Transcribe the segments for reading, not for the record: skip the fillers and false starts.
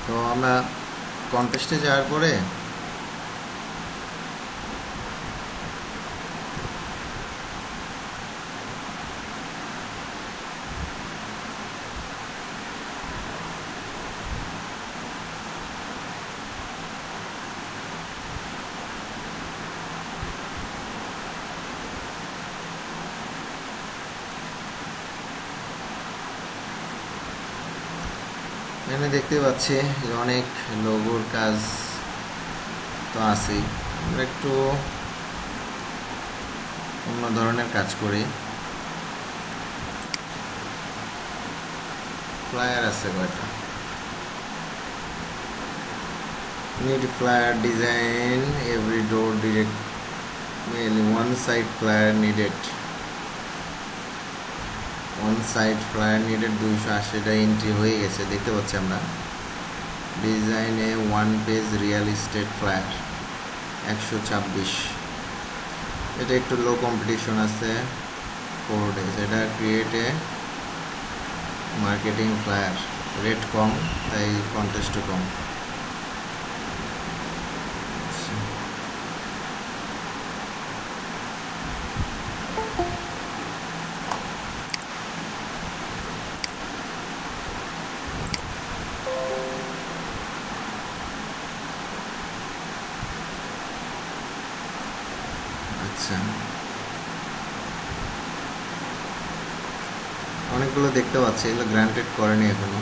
তো আমরা কন্টেস্টে যাওয়ার পরে এখানে দেখতে পাচ্ছি যে অনেক লোগোর কাজ তো আছেই। আমরা একটু অন্য ধরনের কাজ করি। ফ্লায়ার আছে কয়টা, need flyer design every door direct mainly one side flyer needed, one side flyer needed 280টা এন্ট্রি হয়ে গেছে দেখতে পাচ্ছি আমরা। ডিজাইনে one page real estate flyer 126, এটা একটু লো কম্পিটিশন আছে 4 days। এটা ক্রিয়েটে মার্কেটিং ফ্লায়ার, রেট কম তাই কন্টেস্টও কম। আচ্ছা, অনেকগুলো দেখতে পাচ্ছি, এগুলো গ্রান্টেড করেনি এখনো।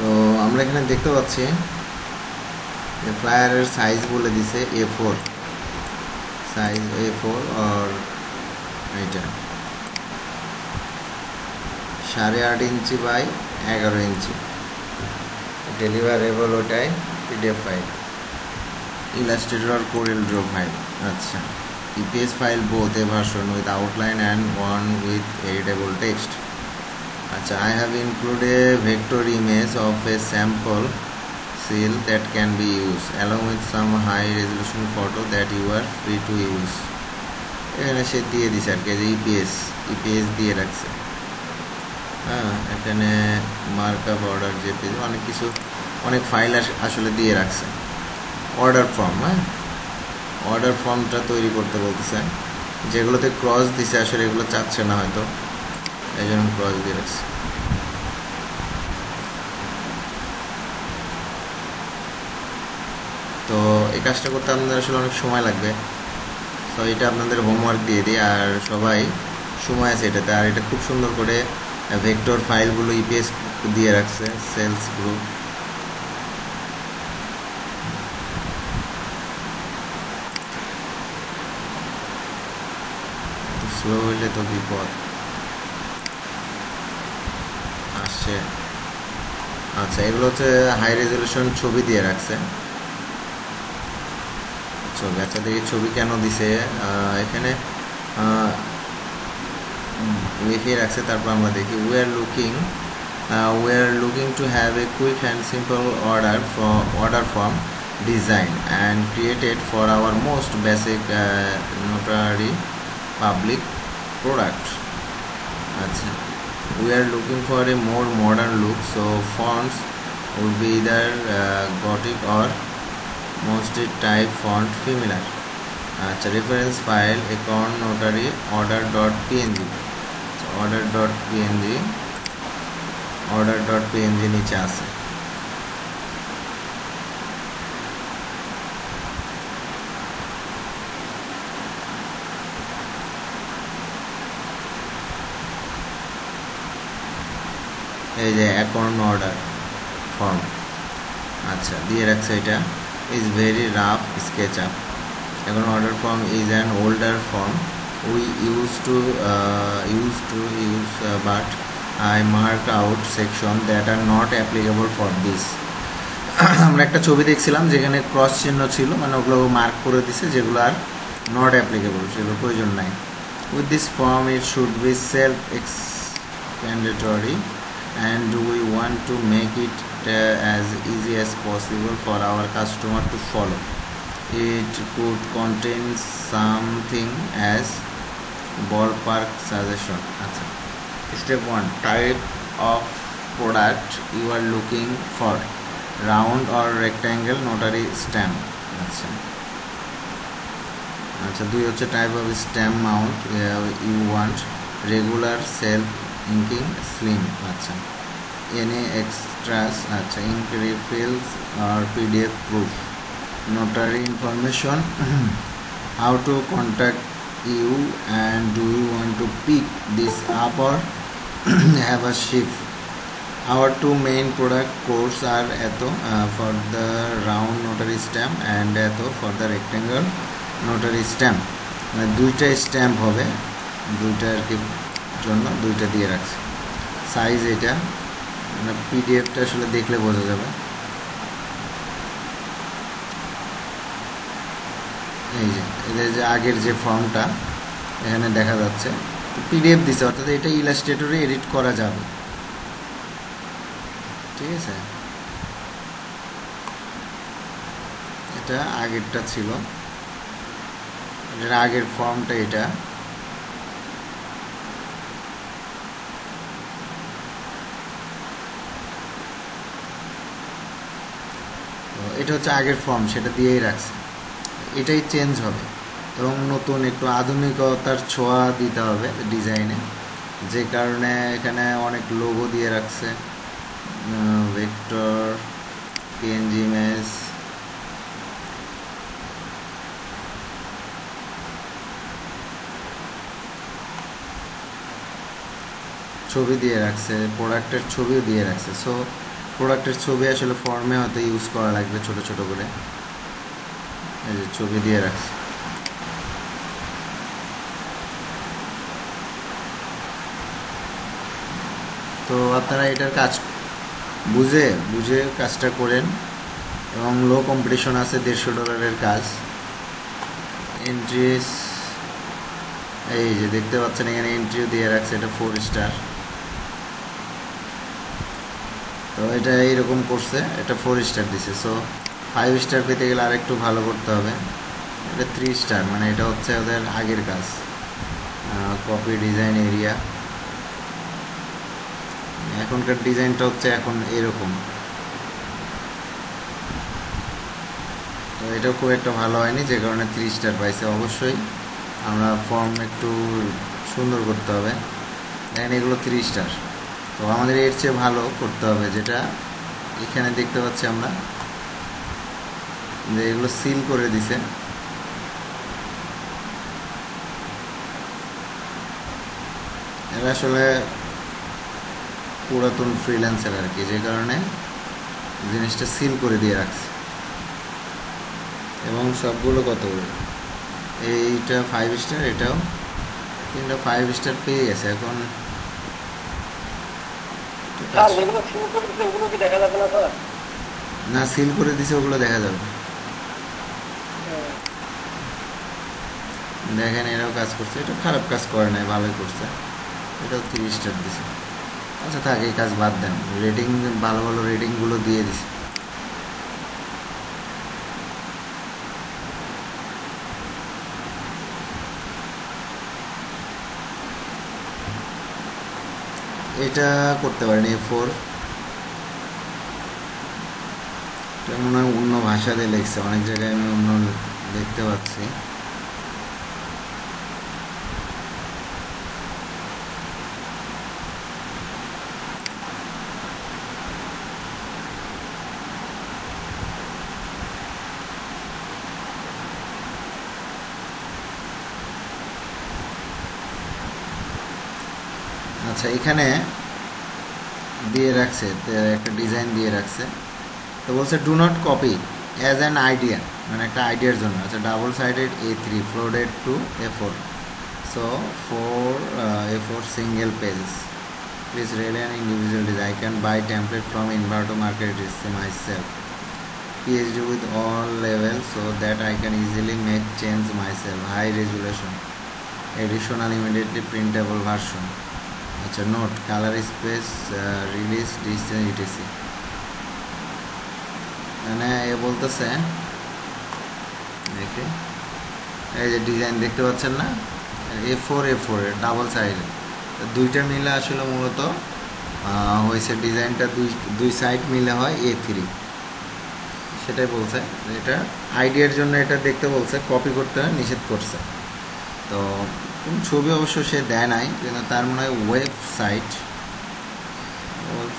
তো আমরা এখানে দেখতে পাচ্ছি যে ফ্লায়ারের সাইজ বলে দিছে A4 সাইজ, A4 আর এইটা 8.5 ইঞ্চি বাই 11 ইঞ্চি। ডেলিভারেবল ওটাই PDF ফাইল, ইলাস্ট্রেটর আর কোরেল ড্র ফাইল। আচ্ছা, EPS file both a version with outline and one with editable text. আচ্ছা, I have included a vector image of a sample seal that can be used along with some high resolution photo that you are free to use. এখানে সে দিয়ে দিছে আর কি, যে EPS দিয়ে রাখছে। হ্যাঁ, এখানে মার্কআপ অর্ডার জেপিজি অনেক কিছু, অনেক ফাইল আসলে দিয়ে রাখছে। অর্ডার ফর্ম, হ্যাঁ অর্ডার ফর্মটা তৈরি করতে বলতেছে, যেগুলোতে ক্রস দিছে আসলে এগুলো চাচ্ছে না হয়তো, এই জন্য ক্রস দিয়ে রাখছে। তো এই কাজটা করতে আপনাদের আসলে অনেক সময় লাগবে, তো এটা আপনাদের হোমওয়ার্ক দিয়ে দিই। আর সবাই সময় আছে এটাতে, আর এটা খুব সুন্দর করে ভেক্টর ফাইলগুলো EPS দিয়ে রাখছে, সেলস গ্রুপ। স্লো হইলে তো বিপদ আসছে। আচ্ছা, এগুলো হচ্ছে হাই রেজলিউশন ছবি দিয়ে রাখছে, ছবি। আচ্ছা, দেখি ছবি কেন দিছে এখানে লিখে রাখছে, তারপর আমরা দেখি। we are looking to have a quick and simple order form design and created for our most basic notary public product. আচ্ছা, we are looking for a more modern look, so fonts would be either Gothic or mostly type font familiar. আচ্ছা, reference file econ notary order.png, order.png নিচে আছে। এই যে account order form, আচ্ছা দিয়ে রাখছে এটা is very rough sketch up. এখন order form is an older form we use to use but I mark out section that are not applicable for this. আমরা একটা ছবি দেখছিলাম যেখানে ক্রস চিহ্ন ছিল, মানে ওগুলো মার্ক করে দিছে যেগুলো আর নট অ্যাপ্লিকেবল, সেগুলো প্রয়োজন নাই। With this form it should be self explanatory and we want to make it as easy as possible for our customer to follow. It could contain something as ballpark suggestion. আচ্ছা, step 1, type of product you are looking for, round or rectangle notary stamp. আচ্ছা আচ্ছা 2 হচ্ছে type of stamp mount you want, regular self inking slim. আচ্ছা any extras, আচ্ছা ink refills আর PDF proof, notary information, how to contact you, and do you want to pick this up or have a shift. Our two main product codes are eto for the round notary stamp and eto for the rectangle notary stamp. দুইটা stamp হবে, দুইটার কি জন্য দুইটা দিয়ে রাখছি। Size এটা পিডিএফটা আসলে দেখলে বোঝা যাবে। এই যে এদের যে আগের যে ফর্মটা এখানে দেখা যাচ্ছে পিডিএফ দিছে, অর্থাৎ এটা ইলাস্ট্রেটরে এডিট করা যাবে, ঠিক আছে। এটা আগেরটা ছিল, এটার আগের ফর্মটা এটা, তো এটা হচ্ছে আগের ফর্ম, সেটা দিয়েই রাখছে। এটাই চেঞ্জ হবে এবং নতুন একটু আধুনিকতার ছোঁয়া দিতে হবে ডিজাইনে, যে কারণে এখানে অনেক লোগো দিয়ে রাখছে, ভেক্টর, পিএনজি ইমেজ, ছবি দিয়ে রাখছে, প্রোডাক্টের ছবিও দিয়ে রাখছে। সো প্রোডাক্টের ছবি আসলে ফর্মে হয়তো ইউজ করা লাগবে ছোট ছোট করে, এই যে ছবি দিয়ে রাখছে। তো আপনারা এটার কাজ বুঝে কাজটা করেন, এবং লো কম্পিটিশন আছে, $150 কাজ। এন্ট্রিস এই যে দেখতে পাচ্ছেন এখানে এন্ট্রিও দিয়ে রাখছে, এটা 4 স্টার। তো এটা এইরকম করছে, এটা 4 স্টার দিছে। সো 5 স্টার পেতে গেলে আর একটু ভালো করতে হবে। এটা 3 স্টার, মানে এটা হচ্ছে ওদের আগের কাজ। কপি ডিজাইন এরিয়া, এখনকার ডিজাইনটা হচ্ছে এখন এরকম, তো এটাও খুব একটা ভালো হয়নি, যে কারণে 3 স্টার পাইছে। অবশ্যই আমরা ফর্ম একটু সুন্দর করতে হবে, দেখেন এগুলো 3 স্টার। তো আমাদের এর চেয়ে ভালো করতে হবে, যেটা এখানে দেখতে পাচ্ছি আমরা যে এগুলো সিল করে দিছে, এরা আসলে পুরাতন ফ্রিল্যান্সার আর কি, যে কারণে জিনিসটা সিল করে দিয়ে রাখছে। এবং সবগুলো কত, এইটা 5 স্টার, এটাও 3টা 5 স্টার পেয়ে গেছে। এখন না সিল করে দিছে, ওগুলো দেখা যাবে। দেখেন এরাও কাজ করছে, এটা খারাপ কাজ করে নাই, ভালোই করছে। এটাও 3 স্টার দিছে। আচ্ছা থাক, এই কাজ বাদ দেন, রেটিং ভালো ভালো রেটিংগুলো দিয়ে দিছে। এটা করতে পারেন A4, এটা মনে হয় অন্য ভাষা দিয়ে লিখছে, অনেক জায়গায় আমি অন্য দেখতে পাচ্ছি। আচ্ছা এখানে দিয়ে রাখছে, একটা ডিজাইন দিয়ে রাখছে। তো বলছে do not copy as an idea, মানে একটা আইডিয়ার জন্য। আচ্ছা, double sided A3 folded to A4, so A4 single page, please rely an individual design, I can buy template from inverto market myself, PhD with all levels so that I can easily make change myself, high resolution, additional immediately printable version. আচ্ছা, note colour space release distance etc. মানে এ বলতেছে, দেখে এই যে design দেখতে পাচ্ছেন না, A4 এর ডাবল সাইড, দুইটা মিলে আসলে মূলত হয়েছে ডিজাইনটা, দুই সাইড মিলে হয় A3, সেটাই বলছে। এটা আইডিয়ার জন্য এটা দেখতে বলছে, কপি করতে নিষেধ করছে। তো কোন ছবি অবশ্য সে দেয় নাই, কিন্তু তার মনে হয় ওয়েবসাইট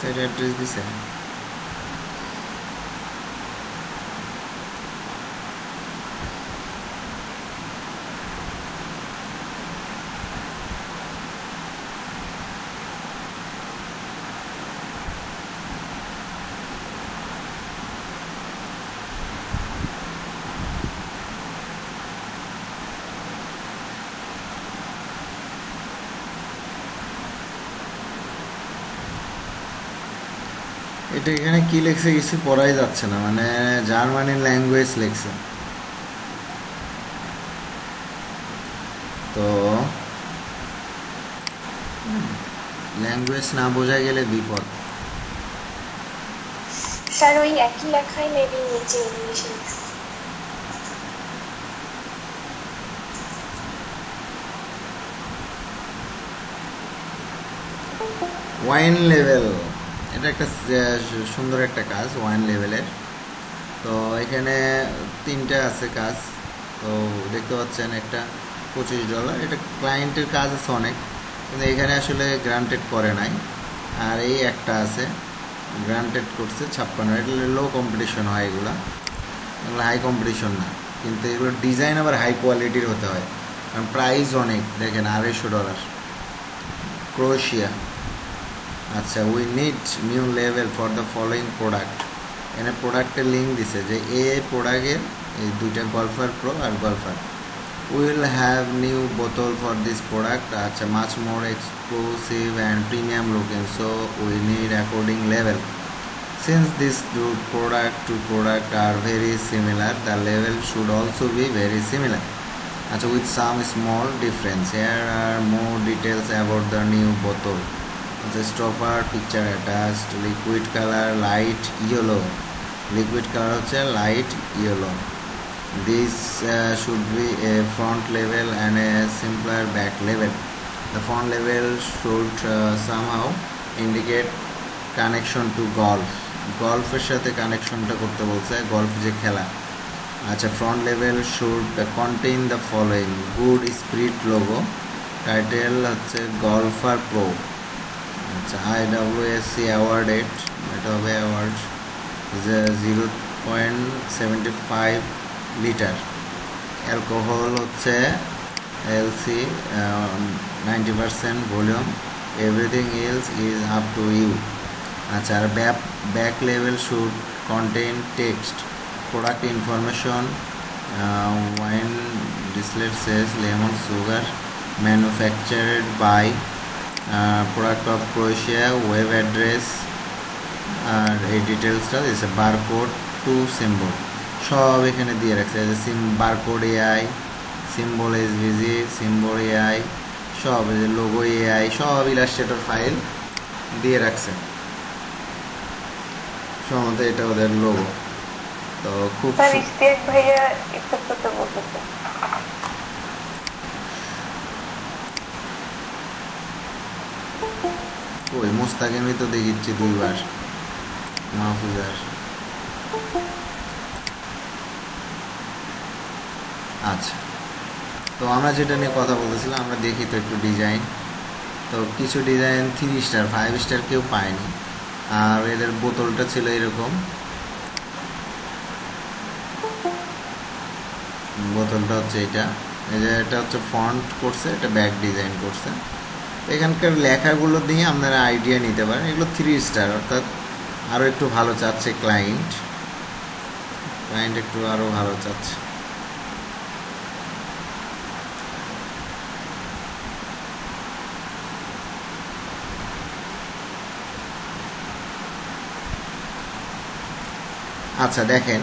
অ্যাড্রেস দিছে। এটা এখানে কি লেখছে কিছু পড়াই যাচ্ছে না, মানে জার্মানি ল্যাঙ্গুয়েজ লেখছে। তো ল্যাঙ্গুয়েজ না বোঝা গেলে বিপদ। স্যার ওই একই লেখাই মেবি নিচে ইংলিশে লিখছে। ওয়াইন লেভেল, এটা একটা সুন্দর একটা কাজ ওয়াইন লেভেলের। তো এখানে তিনটা আছে কাজ, তো দেখতে পাচ্ছেন একটা $25, এটা ক্লায়েন্টের কাজ আছে অনেক, কিন্তু এখানে আসলে গ্রান্টেড করে নাই। আর এই একটা আছে গ্রান্টেড করছে 56, এটা লো কম্পিটিশন হয়, এগুলো হাই কম্পিটিশন না, কিন্তু এগুলো ডিজাইন আবার হাই কোয়ালিটির হতে হয়, কারণ প্রাইস অনেক, দেখেন $250, ক্রোয়েশিয়া। আচ্ছা, we need new level for the following product, এখানে প্রোডাক্টের লিঙ্ক দিছে যে এই প্রোডাক্টের এই দুইটা গল্ফার প্রো আর গল্ফার, উইল হ্যাভ নিউ বোতল ফর দিস প্রোডাক্ট। আচ্ছা, much more exclusive and premium looking, so we need according level, since these two product are very similar, the level should also be very similar. Achha, with some small difference. Here are more details about the new bottle. The stopper picture attached, liquid color light yellow, liquid color হচ্ছে light yellow. This should be a front level and a simpler back level. The front level should somehow indicate connection to golf, গল্ফের সাথে কানেকশনটা করতে বলছে, golf যে খেলা। আচ্ছা, front লেভেল should contain the following, good spirit logo, title হচ্ছে গল্ফার প্রো। আচ্ছা, IWSC অ্যাওয়ার্ডেড, এটা হবে অ্যাওয়ার্ড, 0.75 লিটার, অ্যালকোহল হচ্ছে LC 90% volume, everything else is up to you. আচ্ছা, আর ব্যাক লেভেল should contain text, product information, wine display sage lemon sugar, manufactured by, product of Croatia, web address, আর এই ডিটেলসটা দিয়েছে, বারকোড টু সিম্বল, সব এখানে দিয়ে রাখছে। Barcode AI, symbol SVG, symbol AI, সব লোগো AI, সব ইলাস্ট্রেটর ফাইল দিয়ে রাখছে সম্ভবত, এটা ওদের লোগো। তো খুব ভাইয়া একটা কথা বলতে, ওই মোস্তাকিমই তো দেখিচ্ছি 2বার, মাহফুজার। আচ্ছা, তো আমরা যেটা নিয়ে কথা বলতেছিলাম, আমরা দেখি তো একটু ডিজাইন। তো কিছু ডিজাইন 3 স্টার 5 স্টার কেউ পায়নি, আর এদের বোতলটা ছিল এরকম, বোতলটা হচ্ছে এটা, এই যে এটা হচ্ছে ফন্ট করছে, এটা ব্যাক ডিজাইন করছে, এখানকার লেখাগুলো দিয়ে আপনারা আইডিয়া নিতে পারেন। এগুলো 3 স্টার, অর্থাৎ আরও একটু ভালো চাচ্ছে ক্লায়েন্ট একটু আরও ভালো চাচ্ছে। আচ্ছা দেখেন,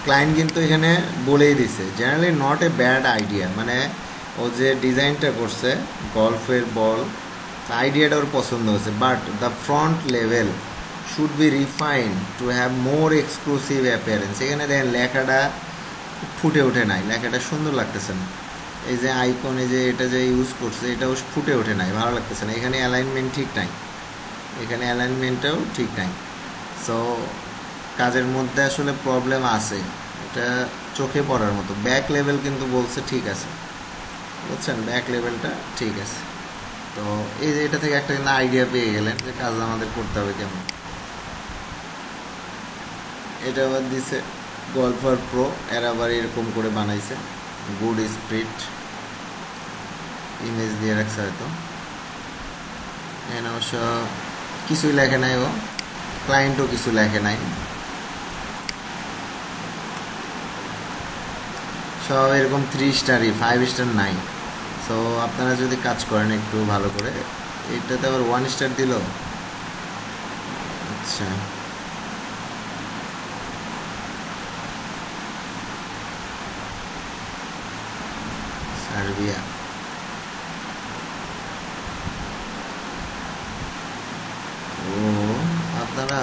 ক্লায়েন্ট কিন্তু এখানে বলেই দিছে generally not a bad idea, মানে ও যে ডিজাইনটা করছে গল্ফের বল, আইডিয়াটা ওর পছন্দ হয়েছে, বাট দ্য ফ্রন্ট লেভেল should be refine to have more exclusive appearance. এখানে দেখেন লেখাটা ফুটে ওঠে নাই, লেখাটা সুন্দর লাগতেছে না। এই যে আইকনে যে এটা যে ইউজ করছে এটাও ফুটে ওঠে নাই, ভালো লাগতেছে না। এখানে অ্যালাইনমেন্ট ঠিক নাই, এখানে অ্যালাইনমেন্টটাও ঠিক নাই। সো কাজের মধ্যে আসলে প্রবলেম আছে, এটা চোখে পড়ার মতো। ব্যাক লেভেল কিন্তু বলছে ঠিক আছে, বুঝছেন, ব্যাক লেভেলটা ঠিক আছে। তো এই যে এটা থেকে একটা কিন্তু আইডিয়া পেয়ে গেলেন যে কাজ আমাদের করতে হবে কেমন। এটা আবার দিছে গল্ফার প্রো, এর আবার এরকম করে বানাইছে গুড স্পিরিট, ইমেজ দিয়ে রাখছে হয়তো। এখানে অবশ্য কিছুই লেখে নাই, ও ক্লায়েন্টও কিছু লেখে নাই, সব এরকম 3 স্টারই, 5 স্টার নাই। সো আপনারা যদি কাজ করেন একটু ভালো করে, এইটাতে আবার 1 স্টার দিল। আচ্ছা সার্বিয়া, ও আপনারা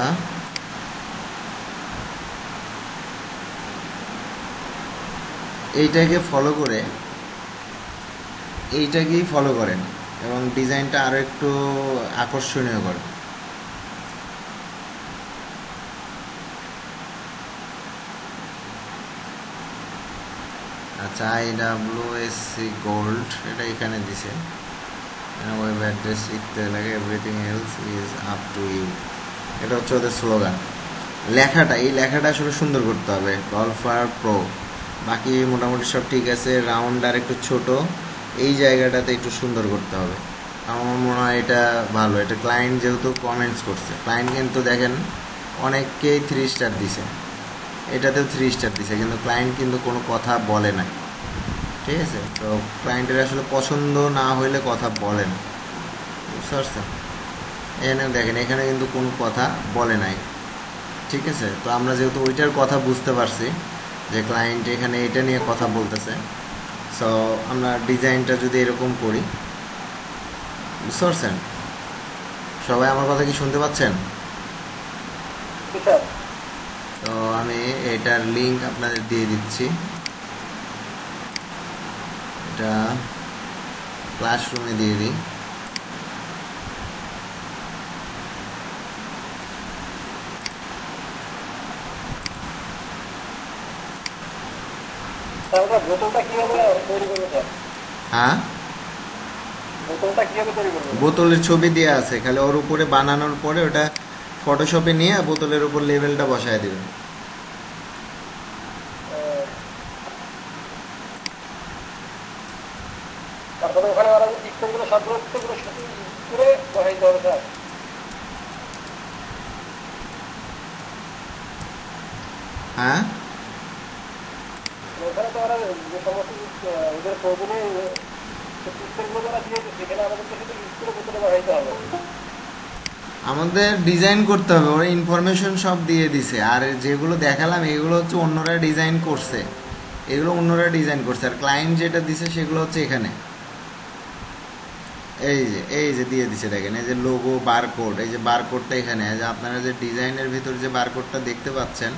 এইটাকে ফলো করে এইটাকেই ফলো করেন এবং ডিজাইনটা আরও একটু আকর্ষণীয় করেন। আচ্ছা IWSC গোল্ড, এটা এখানে দিছে, ওয়েব অ্যাড্রেস লিখতে লাগে, everything else is up to you, এটা হচ্ছে ওদের স্লোগান। লেখাটা, এই লেখাটা আসলে সুন্দর করতে হবে, গল্ফার প্রো। বাকি মোটামুটি সব ঠিক আছে, রাউন্ড আর একটু ছোট, এই জায়গাটাতে একটু সুন্দর করতে হবে। আমার মনে হয় এটা ভালো। এটা ক্লায়েন্ট যেহেতু কমেন্টস করছে, ক্লায়েন্ট কিন্তু দেখেন অনেককেই 3 স্টার দিছে, এটাতেও 3 স্টার দিছে, কিন্তু ক্লায়েন্ট কিন্তু কোনো কথা বলে না, ঠিক আছে। তো ক্লায়েন্টের আসলে পছন্দ না হইলে কথা বলে না, বুঝতে পারছেন। এখানে দেখেন, এখানে কিন্তু কোনো কথা বলে নাই, ঠিক আছে। তো আমরা যেহেতু ওইটার কথা বুঝতে পারছি যে ক্লায়েন্ট এখানে এটা নিয়ে কথা বলতেছে, সো আমরা ডিজাইনটা যদি এরকম করি, বুঝতে পারছেন। সবাই আমার কথা কি শুনতে পাচ্ছেন? তো আমি এটার লিঙ্ক আপনাদের দিয়ে দিচ্ছি, এটা ক্লাসরুমে দিয়ে দিই। হ্যাঁ, বোতলের ছবি দেওয়া আছে, খালি ওর উপরে বানানোর পরে ওটা ফটোশপে নিয়ে বোতলের উপর লেভেলটা বসায় দিবেন। হ্যাঁ, আমাদের ডিজাইন করতে হবে, ওরা ইনফরমেশন সব দিয়ে দিছে। আর যেগুলো দেখালাম এগুলো হচ্ছে অন্যরা ডিজাইন করছে, এগুলো অন্যরা ডিজাইন করছে। আর ক্লায়েন্ট যেটা দিছে সেগুলো হচ্ছে এখানে, এই যে দিয়ে দিছে, দেখেন এই যে লোগো বারকোড, এই যে বারকোডটা এখানে, যে আপনারা যে ডিজাইনের ভিতর যে বারকোডটা দেখতে পাচ্ছেন,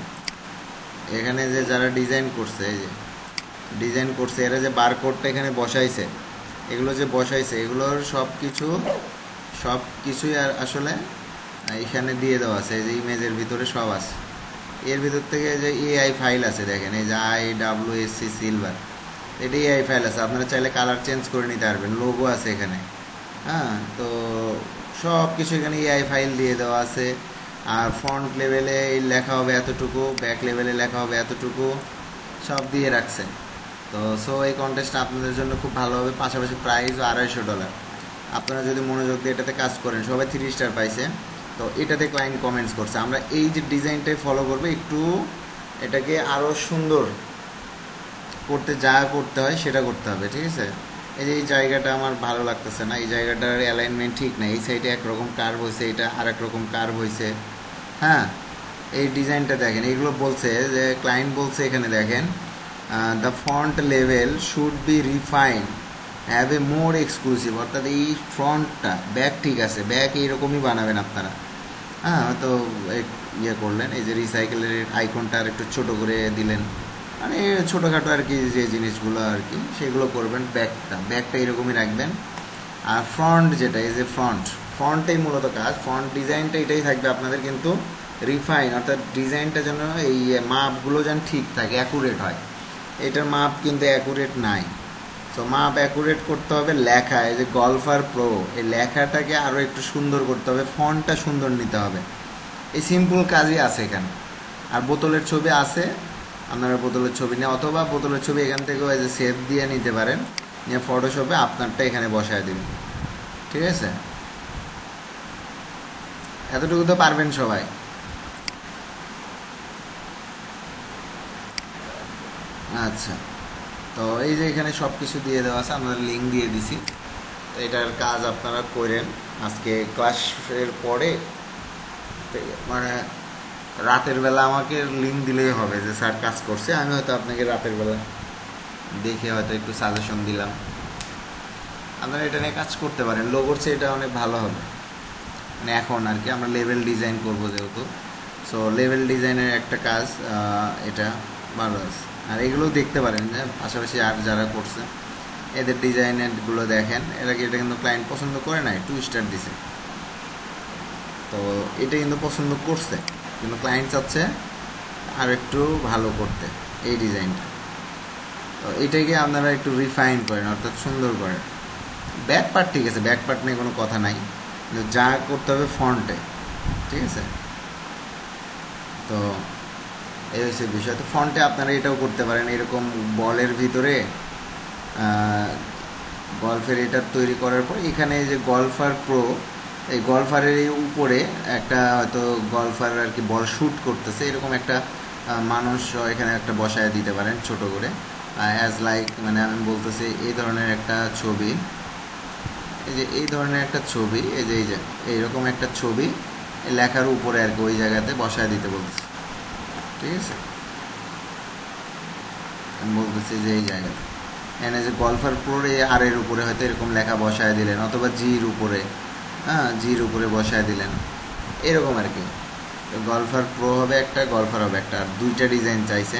এখানে যে যারা ডিজাইন করছে, এই যে ডিজাইন করছে এরা যে বারকোডটা এখানে বসাইছে, এগুলো যে বসাইছে এগুলোর সব কিছুই আর আসলে এখানে দিয়ে দেওয়া আছে। এই যে ইমেজের ভিতরে সব আছে, এর ভিতর থেকে যে AI ফাইল আছে, দেখেন এই যে IWSC সিলভার, এটা AI ফাইল আছে, আপনারা চাইলে কালার চেঞ্জ করে নিতে পারবেন। লোগো আছে এখানে, হ্যাঁ, তো সব কিছু এখানে AI ফাইল দিয়ে দেওয়া আছে। আর ফ্রন্ট লেভেলে লেখা হবে এতটুকু, ব্যাক লেভেলে লেখা হবে এতটুকু, সব দিয়ে রাখছে। তো সো এই কন্টেস্টটা আপনাদের জন্য খুব ভালো হবে। পাশাপাশি প্রাইস $250। আপনারা যদি মনোযোগ দিয়ে এটাতে কাজ করেন, সবাই 3 স্টার পাইছে। তো এটাতে ক্লায়েন্ট কমেন্টস করছে, আমরা এই যে ডিজাইনটাই ফলো করবো, একটু এটাকে আরও সুন্দর করতে যা করতে হয় সেটা করতে হবে, ঠিক আছে। এই যে এই জায়গাটা আমার ভালো লাগতেছে না, এই জায়গাটার অ্যালাইনমেন্ট ঠিক না, এই সাইডে একরকম কার্ভ হয়েছে, এটা আর এক রকম কার্ভ হয়েছে। হ্যাঁ, এই ডিজাইনটা দেখেন, এইগুলো বলছে যে ক্লায়েন্ট বলছে এখানে দেখেন, the font level should be refine, have a more exclusive, অর্থাৎ এই ফ্রন্টটা, ব্যাক ঠিক আছে, ব্যাক এইরকমই বানাবেন আপনারা। হ্যাঁ, হয়তো ইয়ে করলেন, এই যে রিসাইকেলের আইকনটা আর একটু ছোটো করে দিলেন, মানে ছোটোখাটো আর কি যে জিনিসগুলো আর কি সেগুলো করবেন। ব্যাকটা এরকমই রাখবেন। আর ফ্রন্ট যেটা, এই যে ফ্রন্টটাই মূলত কাজ, ফ্রন্ট ডিজাইনটা এটাই থাকবে আপনাদের, কিন্তু রিফাইন, অর্থাৎ ডিজাইনটা যেন এই মাপগুলো যেন ঠিক থাকে, অ্যাকুরেট হয়। এটার মাপ কিন্তু অ্যাকুরেট নাই। তো মাপ অ্যাকুরেট করতে হবে। লেখা, এই যে গলফার প্রো, এই লেখাটাকে আরও একটু সুন্দর করতে হবে, ফন্টটা সুন্দর নিতে হবে। এই সিম্পল কাজই আছে এখানে। আর বোতলের ছবি আছে, আপনারা বোতলের ছবি নিয়ে, অথবা বোতলের ছবি এখান থেকেও এই যে সেভ দিয়ে নিতে পারেন, নিয়ে ফটোশপে আপনারটা এখানে বসায় দেবেন, ঠিক আছে। এতটুকু তো পারবেন সবাই। আচ্ছা, তো এই যে এখানে সব কিছু দিয়ে দেওয়া আছে, আমরা লিঙ্ক দিয়ে দিছি। তো এটার কাজ আপনারা করেন আজকে ক্লাসের পরে, মানে রাতের বেলা আমাকে লিঙ্ক দিলেই হবে যে স্যার কাজ করছে, আমি হয়তো আপনাকে রাতের বেলা দেখে হয়তো একটু সাজেশন দিলাম, আপনারা এটা নিয়ে কাজ করতে পারেন। লোগোর চেয়ে এটা অনেক ভালো হবে, মানে এখন আর কি আমরা লেভেল ডিজাইন করবো যেহেতু, সো লেভেল ডিজাইনের একটা কাজ এটা ভালো আছে। আর এগুলোও দেখতে পারেন যে পাশাপাশি আর যারা করছে এদের ডিজাইনেরগুলো দেখেন, এটা কিন্তু ক্লায়েন্ট পছন্দ করে নাই, 2 স্টার দিছে। তো এটা কিন্তু পছন্দ করছে, কিন্তু ক্লায়েন্ট চাচ্ছে আর একটু ভালো করতে এই ডিজাইনটা। তো এটাকে আপনারা একটু রিফাইন করেন, অর্থাৎ সুন্দর করেন। ব্যাক পার্ট ঠিক আছে, ব্যাক পার্ট নিয়ে কোনো কথা নাই, কিন্তু যা করতে হবে ফন্টে, ঠিক আছে। তো এই হচ্ছে বিষয়। তো ফন্টে আপনারা এটাও করতে পারেন, এরকম বলের ভিতরে গল্ফের এটা তৈরি করার পর এখানে যে গল্ফার প্রো, এই গল্ফারের এই উপরে একটা হয়তো গল্ফার আর কি বল শ্যুট করতেছে, এরকম একটা মানুষ এখানে একটা বসায় দিতে পারেন ছোট করে, অ্যাজ লাইক, মানে আমি বলতেছি এই ধরনের একটা ছবি, এই যে এই ধরনের একটা ছবি, এই যে এইরকম একটা ছবি লেখার উপরে আর কি ওই জায়গাতে বসায় দিতে বলতেছি, ঠিক আছে। আমি বলতেছি যে এই জায়গাতে এনে যে গল্ফার প্রোর আর এর উপরে হয়তো এরকম লেখা বসায় দিলেন, অথবা জির উপরে, হ্যাঁ জির উপরে বসায় দিলেন, এরকম আর কি। গল্ফার প্রো হবে একটা, গল্ফার হবে একটা, আর 2টা ডিজাইন চাইছে।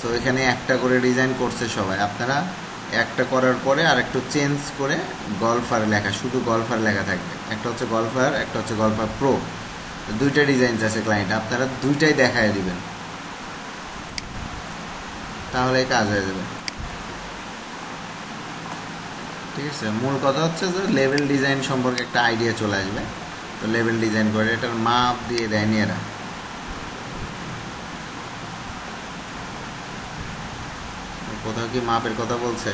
সো এখানে একটা করে ডিজাইন করছে সবাই, আপনারা একটা করার পরে আর একটু চেঞ্জ করে গল্ফার লেখা, শুধু গল্ফার লেখা থাকবে, একটা হচ্ছে গল্ফার, একটা হচ্ছে গল্ফার প্রো। 2টা ডিজাইন আছে ক্লায়েন্ট, আপনারা 2টাই দেখায় দিবেন, তাহলে কাজ হয়ে যাবে, ঠিক আছে। মূল কথা হচ্ছে যে লেভেল ডিজাইন সম্পর্কে একটা আইডিয়া চলে আসবে। তো লেভেল ডিজাইন করে এটার মাপ দিয়ে দেয়নি এরা, কোথাও কি মাপের কথা বলছে?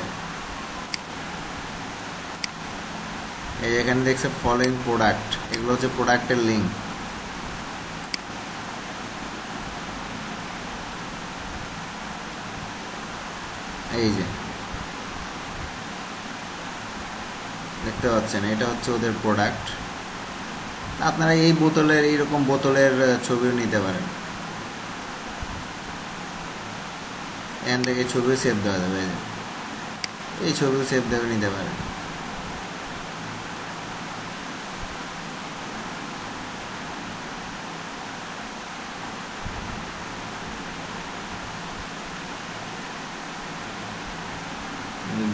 এই এখানে দেখছে ফলোইং প্রোডাক্ট, এগুলো হচ্ছে প্রোডাক্টের লিঙ্ক। এই যে দেখতে পাচ্ছেন, এটা হচ্ছে ওদের প্রোডাক্ট। আপনারা এই বোতলের, এইরকম বোতলের ছবিও নিতে পারেন, এখান থেকে ছবিও সেভ দেওয়া যাবে, এই ছবিও সেভ দেবে নিতে পারেন।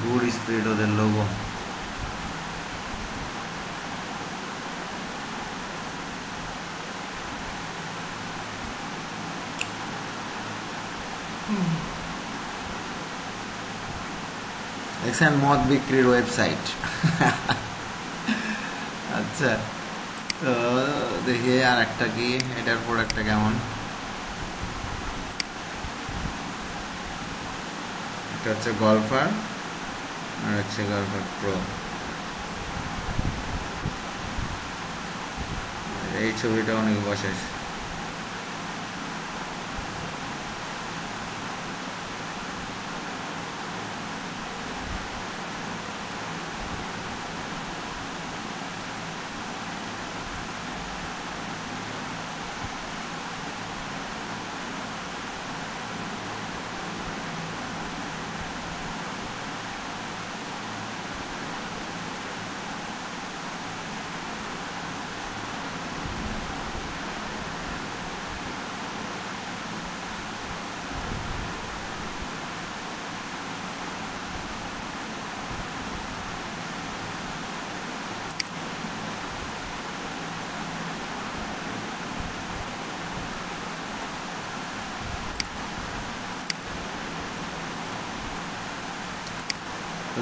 গুড স্পিরিট ওদের লোগো। দেখছেন, মদ বিক্রির ওয়েবসাইট। আচ্ছা, তো দেখি আর একটা কি, এটার প্রোডাক্টটা কেমন। এটা হচ্ছে গল্ফার আর হচ্ছে গল্ফার প্রো। এই ছবিটা অনেক বসাইছে।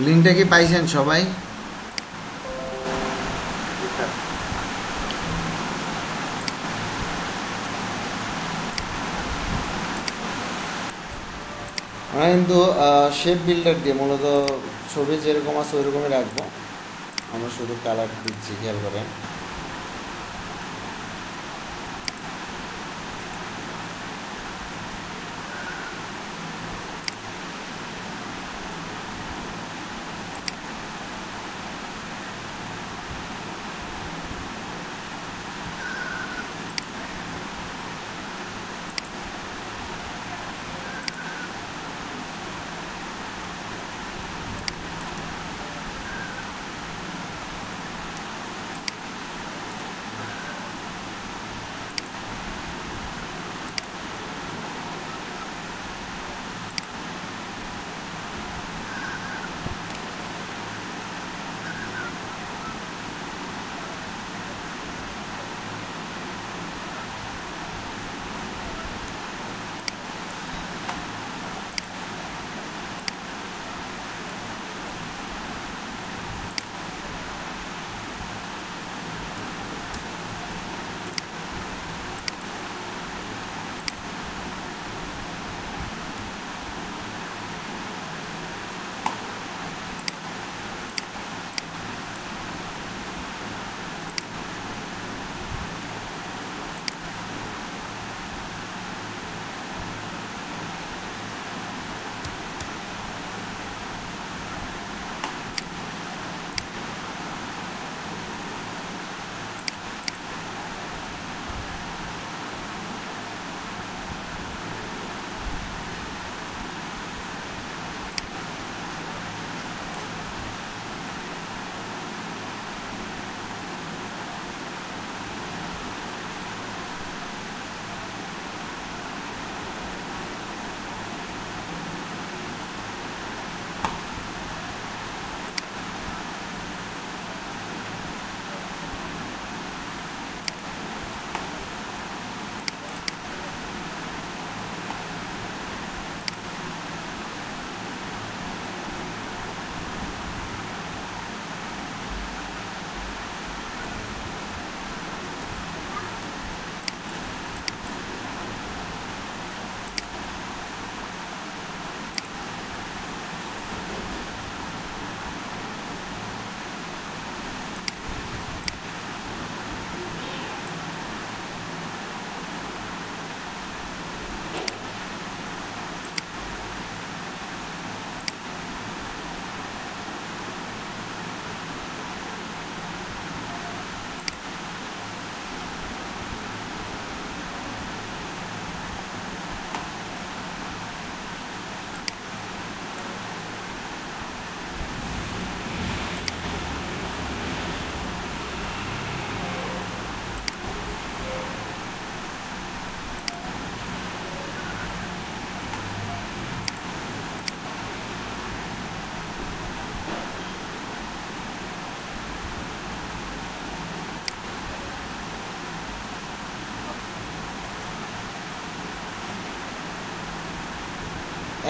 লিঙ্কটা কি পাইছেন সবাই? আমরা কিন্তু শেপ বিল্ডার দিয়ে মূলত ছবি যেরকম আছে ওই রকমই রাখবো। আমরা শুধু কালার দিচ্ছি, খেয়াল করেন।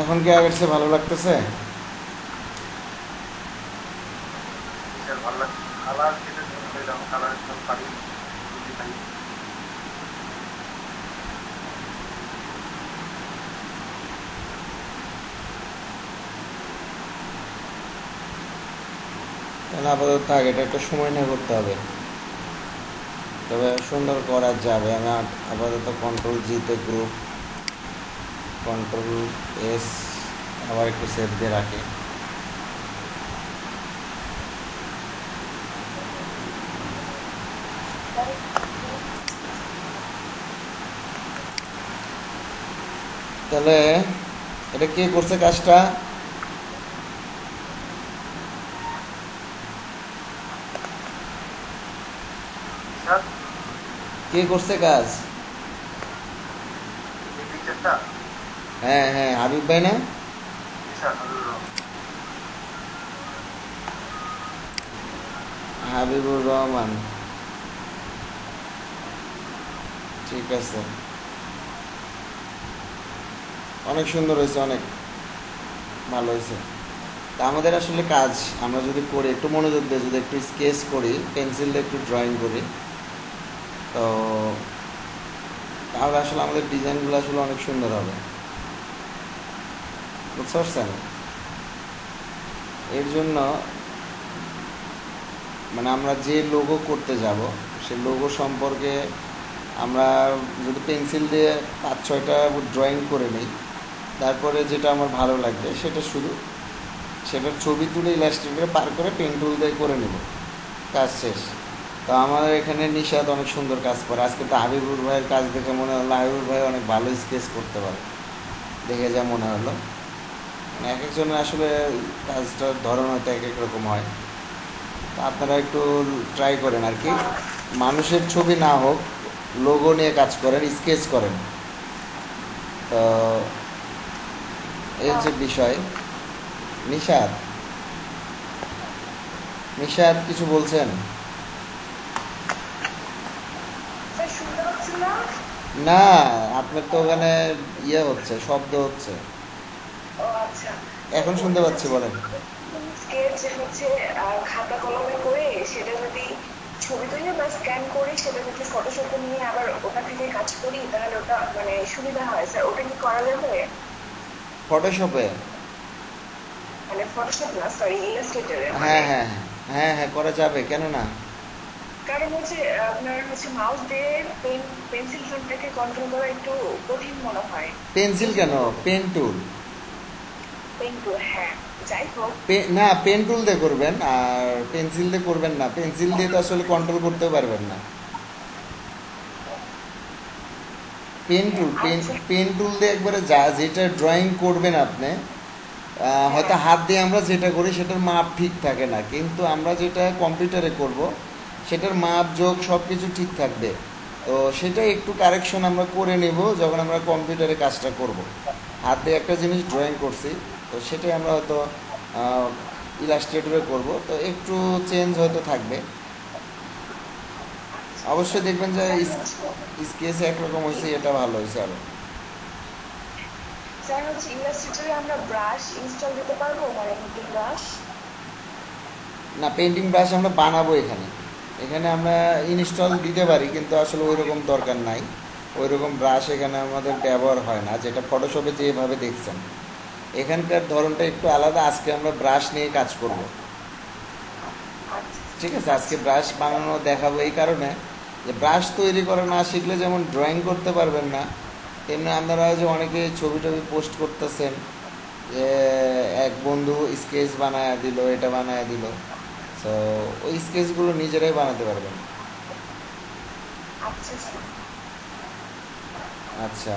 এখন কি আগের চেয়ে ভালো লাগতেছে? তাহলে আপাতত থাক, এটা একটা সময় নিয়ে করতে হবে। তবে সুন্দর করা যাবে। আমি আপাতত কন্ট্রোল জিতে গ্রুপ, কন্ট্রোল এস আবার একটু সেভ দিয়ে রাখি। তাহলে এটা কে করছে কাজটা? কে করছে কাজ? হ্যাঁ হ্যাঁ, হাবিব ভাই না? হাবিবুর রহমান, ঠিক আছে, অনেক সুন্দর হয়েছে, অনেক ভালো হয়েছে। তা আমাদের আসলে কাজ আমরা যদি করি একটু মনোযোগ দিয়ে, যদি একটু স্কেচ করি, পেন্সিল দিয়ে একটু ড্রয়িং করি, তো তাহলে আসলে আমাদের ডিজাইনগুলো আসলে অনেক সুন্দর হবে, বুঝতে পারছেন? এর জন্য মানে আমরা যে লোগো করতে যাব সেই লোগো সম্পর্কে আমরা যদি পেন্সিল দিয়ে 5-6টা ড্রয়িং করে নিই, তারপরে যেটা আমার ভালো লাগবে সেটার ছবি তুলে ইলাস্ট্রেটরে পার করে পেন টুল দিয়ে করে নেব, কাজ শেষ। তো আমাদের এখানে নিশাদ অনেক সুন্দর কাজ করে। আজকে তো হাবিবুর ভাইয়ের কাজ দেখে মনে হলো হাবিবুর ভাই অনেক ভালো স্কেচ করতে পারে, দেখে যা মনে হলো। মানে এক একজনের আসলে কাজটার ধরন হয়তো এক এক রকম হয়। তো আপনারা একটু ট্রাই করেন আর কি, মানুষের ছবি না হোক, লোগো নিয়ে কাজ করেন, স্কেচ করেন। তো এই হচ্ছে বিষয়। নিশাদ, নিশাদ কিছু বলছেন? না, আপনার তো ওখানে ইয়ে হচ্ছে, শব্দ হচ্ছে। এখন শুনতে পাচ্ছি, বলেন। স্কেচ হচ্ছে খাতা কলমে করে সেটা যদি ছবি তুলে বা স্ক্যান করি, সেটা যদি ফটোশপে নিয়ে আবার ওটা থেকে কাজ করি, তাহলে ওটা মানে সুবিধা হয় স্যার। ওটা কি করা যাবে? ফটোশপে? মানে ফটোশপ না, সরি, ইলাস্ট্রেটরে। হ্যাঁ হ্যাঁ হ্যাঁ হ্যাঁ, করা যাবে, কেন না? কারণ হচ্ছে আপনার হচ্ছে মাউস দিয়ে পেন্সিল ফোনটাকে কন্ট্রোল করা একটু কঠিন মনে হয়। পেন্সিল কেন, পেন টুল। পেন টুল, হ্যাঁ, যাই হোক। না, পেন টুল দিয়ে করবেন, আর পেন্সিল দিয়ে করবেন না। পেন্সিল দিয়ে তো আসলে কন্ট্রোল করতে পারবেন না। পেন টুল, পেন টুল দিয়ে একবারে যেটা ড্রয়িং করবেন আপনি, হয়তো হাত দিয়ে আমরা যেটা করি সেটার মাপ ঠিক থাকে না, কিন্তু আমরা যেটা কম্পিউটারে করব সেটার মাপ যোগ সব কিছু ঠিক থাকবে। তো সেটা একটু কারেকশন আমরা করে নেব যখন আমরা কম্পিউটারে কাজটা করব। হাত দিয়ে একটা জিনিস ড্রয়িং করছি, তো সেটাই আমরা হয়তো ইলাস্ট্রেটরে করব, তো একটু চেঞ্জ হয়তো থাকবে। অবশ্যই দেখবেন যে স্কেচ একরকম হয়েছে, এটা ভালো হয়েছে আরও। স্যার হচ্ছে ইলাস্ট্রেটরে আমরা ব্রাশ ইনস্টল দিতে পারবো, মানে পেন্টিং ব্রাশ? না, পেন্টিং ব্রাশ আমরা বানাবো এখানে, এখানে আমরা ইনস্টল দিতে পারি, কিন্তু আসলে ওই রকম দরকার নাই। ওই রকম ব্রাশ এখানে আমাদের ব্যবহার হয় না, যেটা ফটোশপে যেভাবে দেখছেন। এখানকার ধরনটা একটু আলাদা। আজকে আমরা ব্রাশ নিয়ে কাজ করব, ঠিক আছে? আজকে ব্রাশ বানানো দেখাবো এই কারণে যে ব্রাশ তৈরি করা না শিখলে যেমন ড্রয়িং করতে পারবেন না, তেমনি আপনারা যে অনেকে ছবি টবি পোস্ট করতেছেন যে এক বন্ধু স্কেচ বানায় দিল, এটা বানায় দিল, তো ওই স্কেচগুলো নিজেরাই বানাতে পারবেন। আচ্ছা,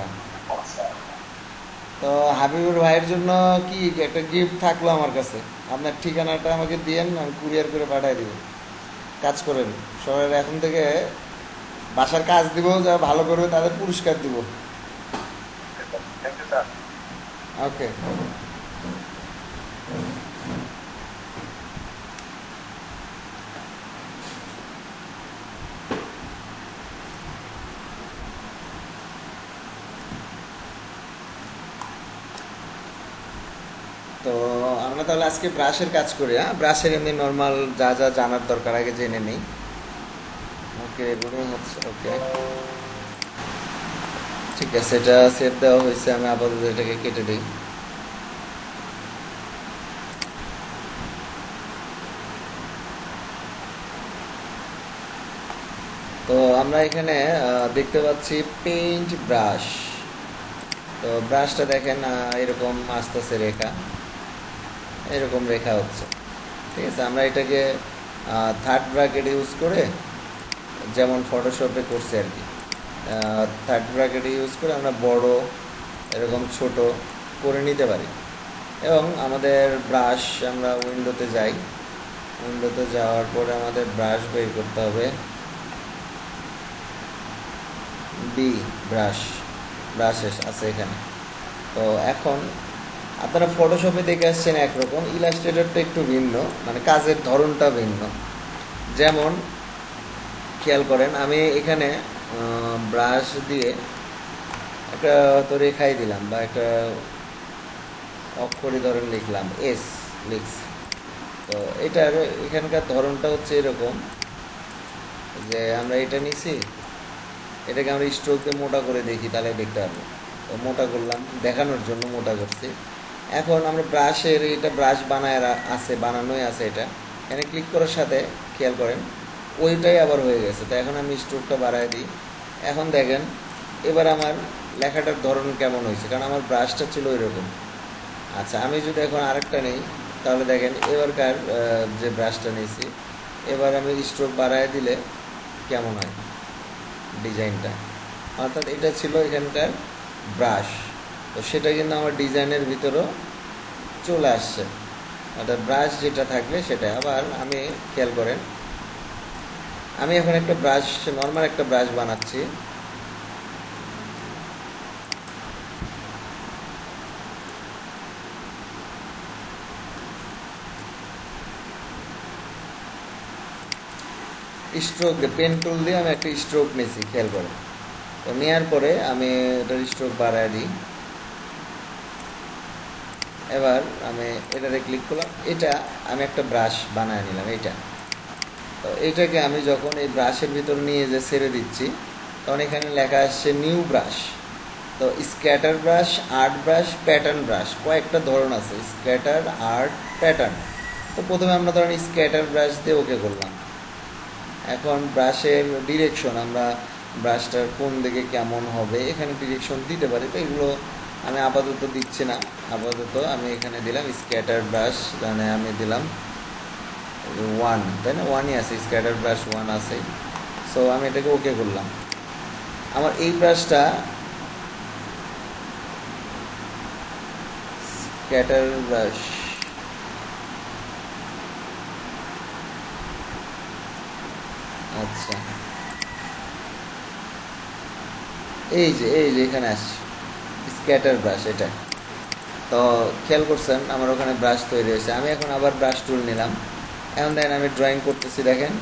তো হাবিবুর ভাইয়ের জন্য কি একটা গিফট থাকলো আমার কাছে। আপনার ঠিকানাটা আমাকে দিয়েন, আমি কুরিয়ার করে পাঠিয়ে দিব। কাজ করেন সবাই, এখন থেকে বাসার কাজ দিব, যারা ভালো করবে তাদের পুরস্কার দিব। ওকে। তো আমরা তাহলে আজকে ব্রাশের কাজ করি। হ্যাঁ, ব্রাশের এমনি নর্মাল যা যা জানার দরকার আগে জেনে নেই। ওকে, রেকর্ডিং হচ্ছে, ওকে, ঠিক আছে, এটা সেভ দেওয়া হয়েছে। আমি আপাতত এটাকে কেটে দিই। তো তো আমরা এখানে দেখতে পাচ্ছি পেইন্ট ব্রাশ। তো ব্রাশটা দেখেন এরকম আসতেছে রেখা, এরকম রেখা হচ্ছে, ঠিক আছে। আমরা এটাকে থার্ড ব্র্যাকেট ইউজ করে, যেমন ফটোশপে করছি আর কি, থার্ড ব্র্যাকেট ইউজ করে আমরা বড় এরকম ছোট করে নিতে পারি। এবং আমাদের ব্রাশ, আমরা উইন্ডোতে যাই, উইন্ডোতে যাওয়ার পরে আমাদের ব্রাশ বের করতে হবে, বি ব্রাশ, ব্রাশেস আছে এখানে। তো এখন আপনারা ফটোশপে দেখে আসছেন একরকম, ইলাস্ট্রেটরটা একটু ভিন্ন, মানে কাজের ধরনটা ভিন্ন। যেমন খেয়াল করেন, আমি এখানে ব্রাশ দিয়ে একটা তো রেখাই দিলাম, বা একটা অক্ষরই ধরেন লিখলাম, এস লিখছি। তো এটার এখানকার ধরনটা হচ্ছে এরকম যে আমরা এটা নিছি, এটাকে আমরা স্ট্রোক দিয়ে মোটা করে দেখি, তাহলে দেখতে পারবো। তো মোটা করলাম, দেখানোর জন্য মোটা করছি। এখন আমরা ব্রাশের, এটা ব্রাশ বানায় আছে, বানানোই আছে, এটা এখানে ক্লিক করার সাথে খেয়াল করেন ওইটাই আবার হয়ে গেছে। তো এখন আমি স্ট্রোকটা বাড়ায় দিই। এখন দেখেন এবার আমার লেখাটার ধরন কেমন হয়েছে, কারণ আমার ব্রাশটা ছিল ওইরকম। আচ্ছা, আমি যদি এখন আরেকটা নেই, তাহলে দেখেন এবারকার যে ব্রাশটা নিয়েছি, এবার আমি স্ট্রোক বাড়ায় দিলে কেমন হয় ডিজাইনটা। অর্থাৎ এটা ছিল এখানকার ব্রাশ, তো সেটা কিন্তু আমার ডিজাইনের ভিতরেও চলে আসছে। অর্থাৎ ব্রাশ যেটা থাকলে সেটা। আবার আমি খেয়াল করেন, আমি এখন একটা ব্রাশ, নর্মাল একটা ব্রাশ বানাচ্ছি। স্ট্রোক দিয়ে, পেন টুল দিয়ে আমি একটা স্ট্রোক নিয়েছি, খেয়াল করেন। তো নেওয়ার পরে আমি এটার স্ট্রোক বাড়ায় দিই। এবার আমি এটাতে ক্লিক করলাম, এটা আমি একটা ব্রাশ বানায় নিলাম এইটা। তো এইটাকে আমি যখন এই ব্রাশের ভিতর নিয়ে যে ছেড়ে দিচ্ছি, তখন এখানে লেখা আসছে নিউ ব্রাশ। তো scatter brush, art brush, pattern brush, কয়েকটা ধরন আছে, স্ক্যাটার, আর্ট, প্যাটার্ন। তো প্রথমে আমরা ধরেন স্ক্যাটার ব্রাশ দিয়ে ওকে করলাম। এখন ব্রাশের ডিরেকশন, আমরা ব্রাশটার কোন দিকে কেমন হবে এখানে ডিরেকশন দিতে পারি। তো এগুলো আমি আপাতত দিচ্ছি না, আপাতত আমি এখানে দিলাম স্ক্যাটার ব্রাশ, মানে আমি দিলাম 1, তাই না, 1ই আছে, স্ক্যাটার ব্রাশ 1 আছে। সো আমি এটাকে ওকে করলাম। আমার এই ব্রাশটা স্ক্যাটার ব্রাশ, আচ্ছা এই যে এখানে আসছে স্ক্যাটার ব্রাশ এটা। তো খেয়াল করছেন আমার ওখানে ব্রাশ তৈরি হয়েছে। আমি এখন আবার ব্রাশ টুল নিলাম। এখন দেখেন আমি ড্রয়িং করতেছি, দেখেন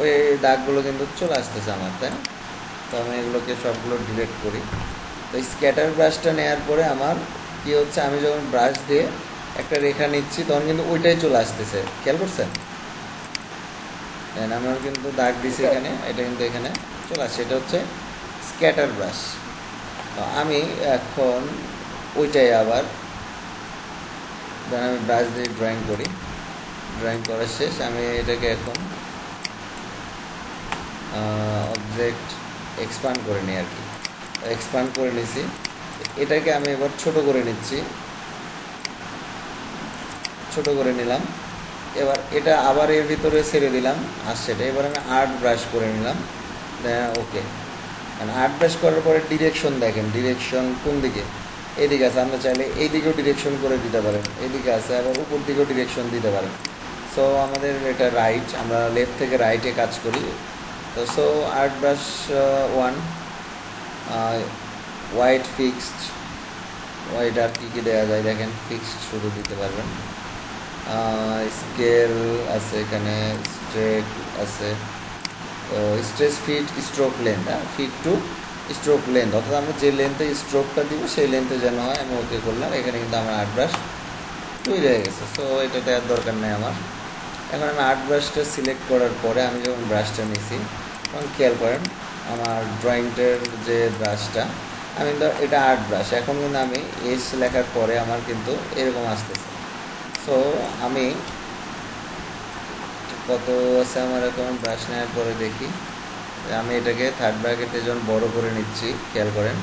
ওই দাগগুলো কিন্তু চলে আসতেছে আমার, তাই না। তো আমি এগুলোকে সবগুলো ডিলিট করি। তো স্ক্যাটার ব্রাশটা নেওয়ার পরে আমার কি হচ্ছে, আমি যখন ব্রাশ দিয়ে একটা রেখা নিচ্ছি তখন কিন্তু ওইটাই চলে আসতেছে, খেয়াল করছেন। আমার কিন্তু দাগ দিছি এখানে, এটা কিন্তু এখানে চলে আসছে, এটা হচ্ছে স্ক্যাটার ব্রাশ। তো আমি এখন ওইটাই আবার আমি ব্রাশ দিয়ে ড্রয়িং করি, ড্রয়িং করা শেষ। আমি এটাকে এখন অবজেক্ট এক্সপান্ড করে নিই আর কি, এক্সপান্ড করে নিছি। এটাকে আমি এবার ছোট করে নিচ্ছি, ছোট করে নিলাম। এবার এটা আবার এর ভিতরে ছেড়ে দিলাম, আর সেটা এবার আমি আর্ট ব্রাশ করে নিলাম। ওকে, আর্ট ব্রাশ করার পরে ডিরেকশন দেখেন, ডিরেকশন কোন দিকে, এদিকে আছে। আমরা চাইলে এই দিকেও ডিরেকশন করে দিতে পারেন, এদিকে আছে, আবার উপর দিকেও ডিরেকশন দিতে পারেন। সো আমাদের এটা রাইট, আমরা লেফট থেকে রাইটে কাজ করি। তো so art brush 1, white fixed, white আর কী দেওয়া যায় দেখেন, ফিক্সড শুধু দিতে পারবেন। স্কেল আছে এখানে, স্ট্রেক আছে, তো stress, fit, stroke length, fit to stroke length, অর্থাৎ আমরা যে লেন্থে স্ট্রোকটা দিব সেই লেন্থে যেন হয়। আমি ওকে করলাম। এখানে কিন্তু আমার আর্ট ব্রাশ তৈরি হয়ে গেছে। সো এটা দেওয়ার দরকার নেই আমার। এখন আমি আর্ট ব্রাশটা সিলেক্ট করার পরে আমি যখন ব্রাশটা নিছি তখন খেয়াল করেন আমার ড্রয়িংটার যে ব্রাশটা, আমি কিন্তু এটা আর্ট ব্রাশ, এখন কিন্তু আমি এস লেখার পরে আমার কিন্তু এরকম আসতেছে। সো আমি কত আছে আমার এখন ব্রাশ নেওয়ার পরে দেখি, আমি এটাকে থার্ড ব্র্যাকেটে যখন বড় করে নিচ্ছি, খেয়াল করেন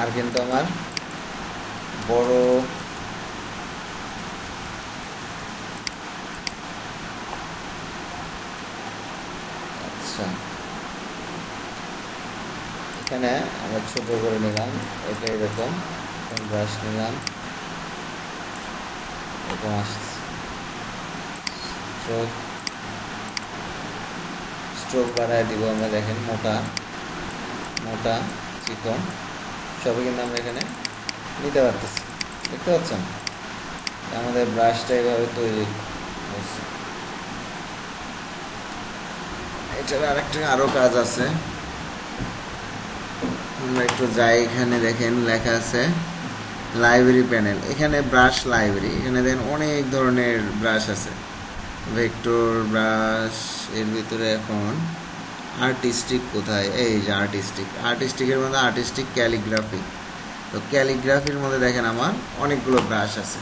আর কিন্তু আমার বড় আচ্ছা এখানে আমরা ছোট করে নিলাম, এটা এরকম ব্রাশ নিলাম, এরকম আসছে স্ট্রোক বাড়ায় দিব আমরা। দেখেন মোটা মোটা চিকন সবই কিন্তু আমরা এখানে নিতে পারতেছি, দেখতে পাচ্ছেন আমাদের ব্রাশটা এভাবে তৈরি হচ্ছে। এটার আরেকটা আরও কাজ আছে, আমরা একটু যাই, এখানে দেখেন লেখা আছে লাইব্রেরি প্যানেল, এখানে ব্রাশ লাইব্রেরি, এখানে দেখেন অনেক ধরনের ব্রাশ আছে, ভেক্টর ব্রাশ, এর ভিতরে এখন আর্টিস্টিক কোথায়, এই যে আর্টিস্টিকের মধ্যে আর্টিস্টিক ক্যালিগ্রাফি, তো ক্যালিগ্রাফির মধ্যে দেখেন আমার অনেকগুলো ব্রাশ আছে।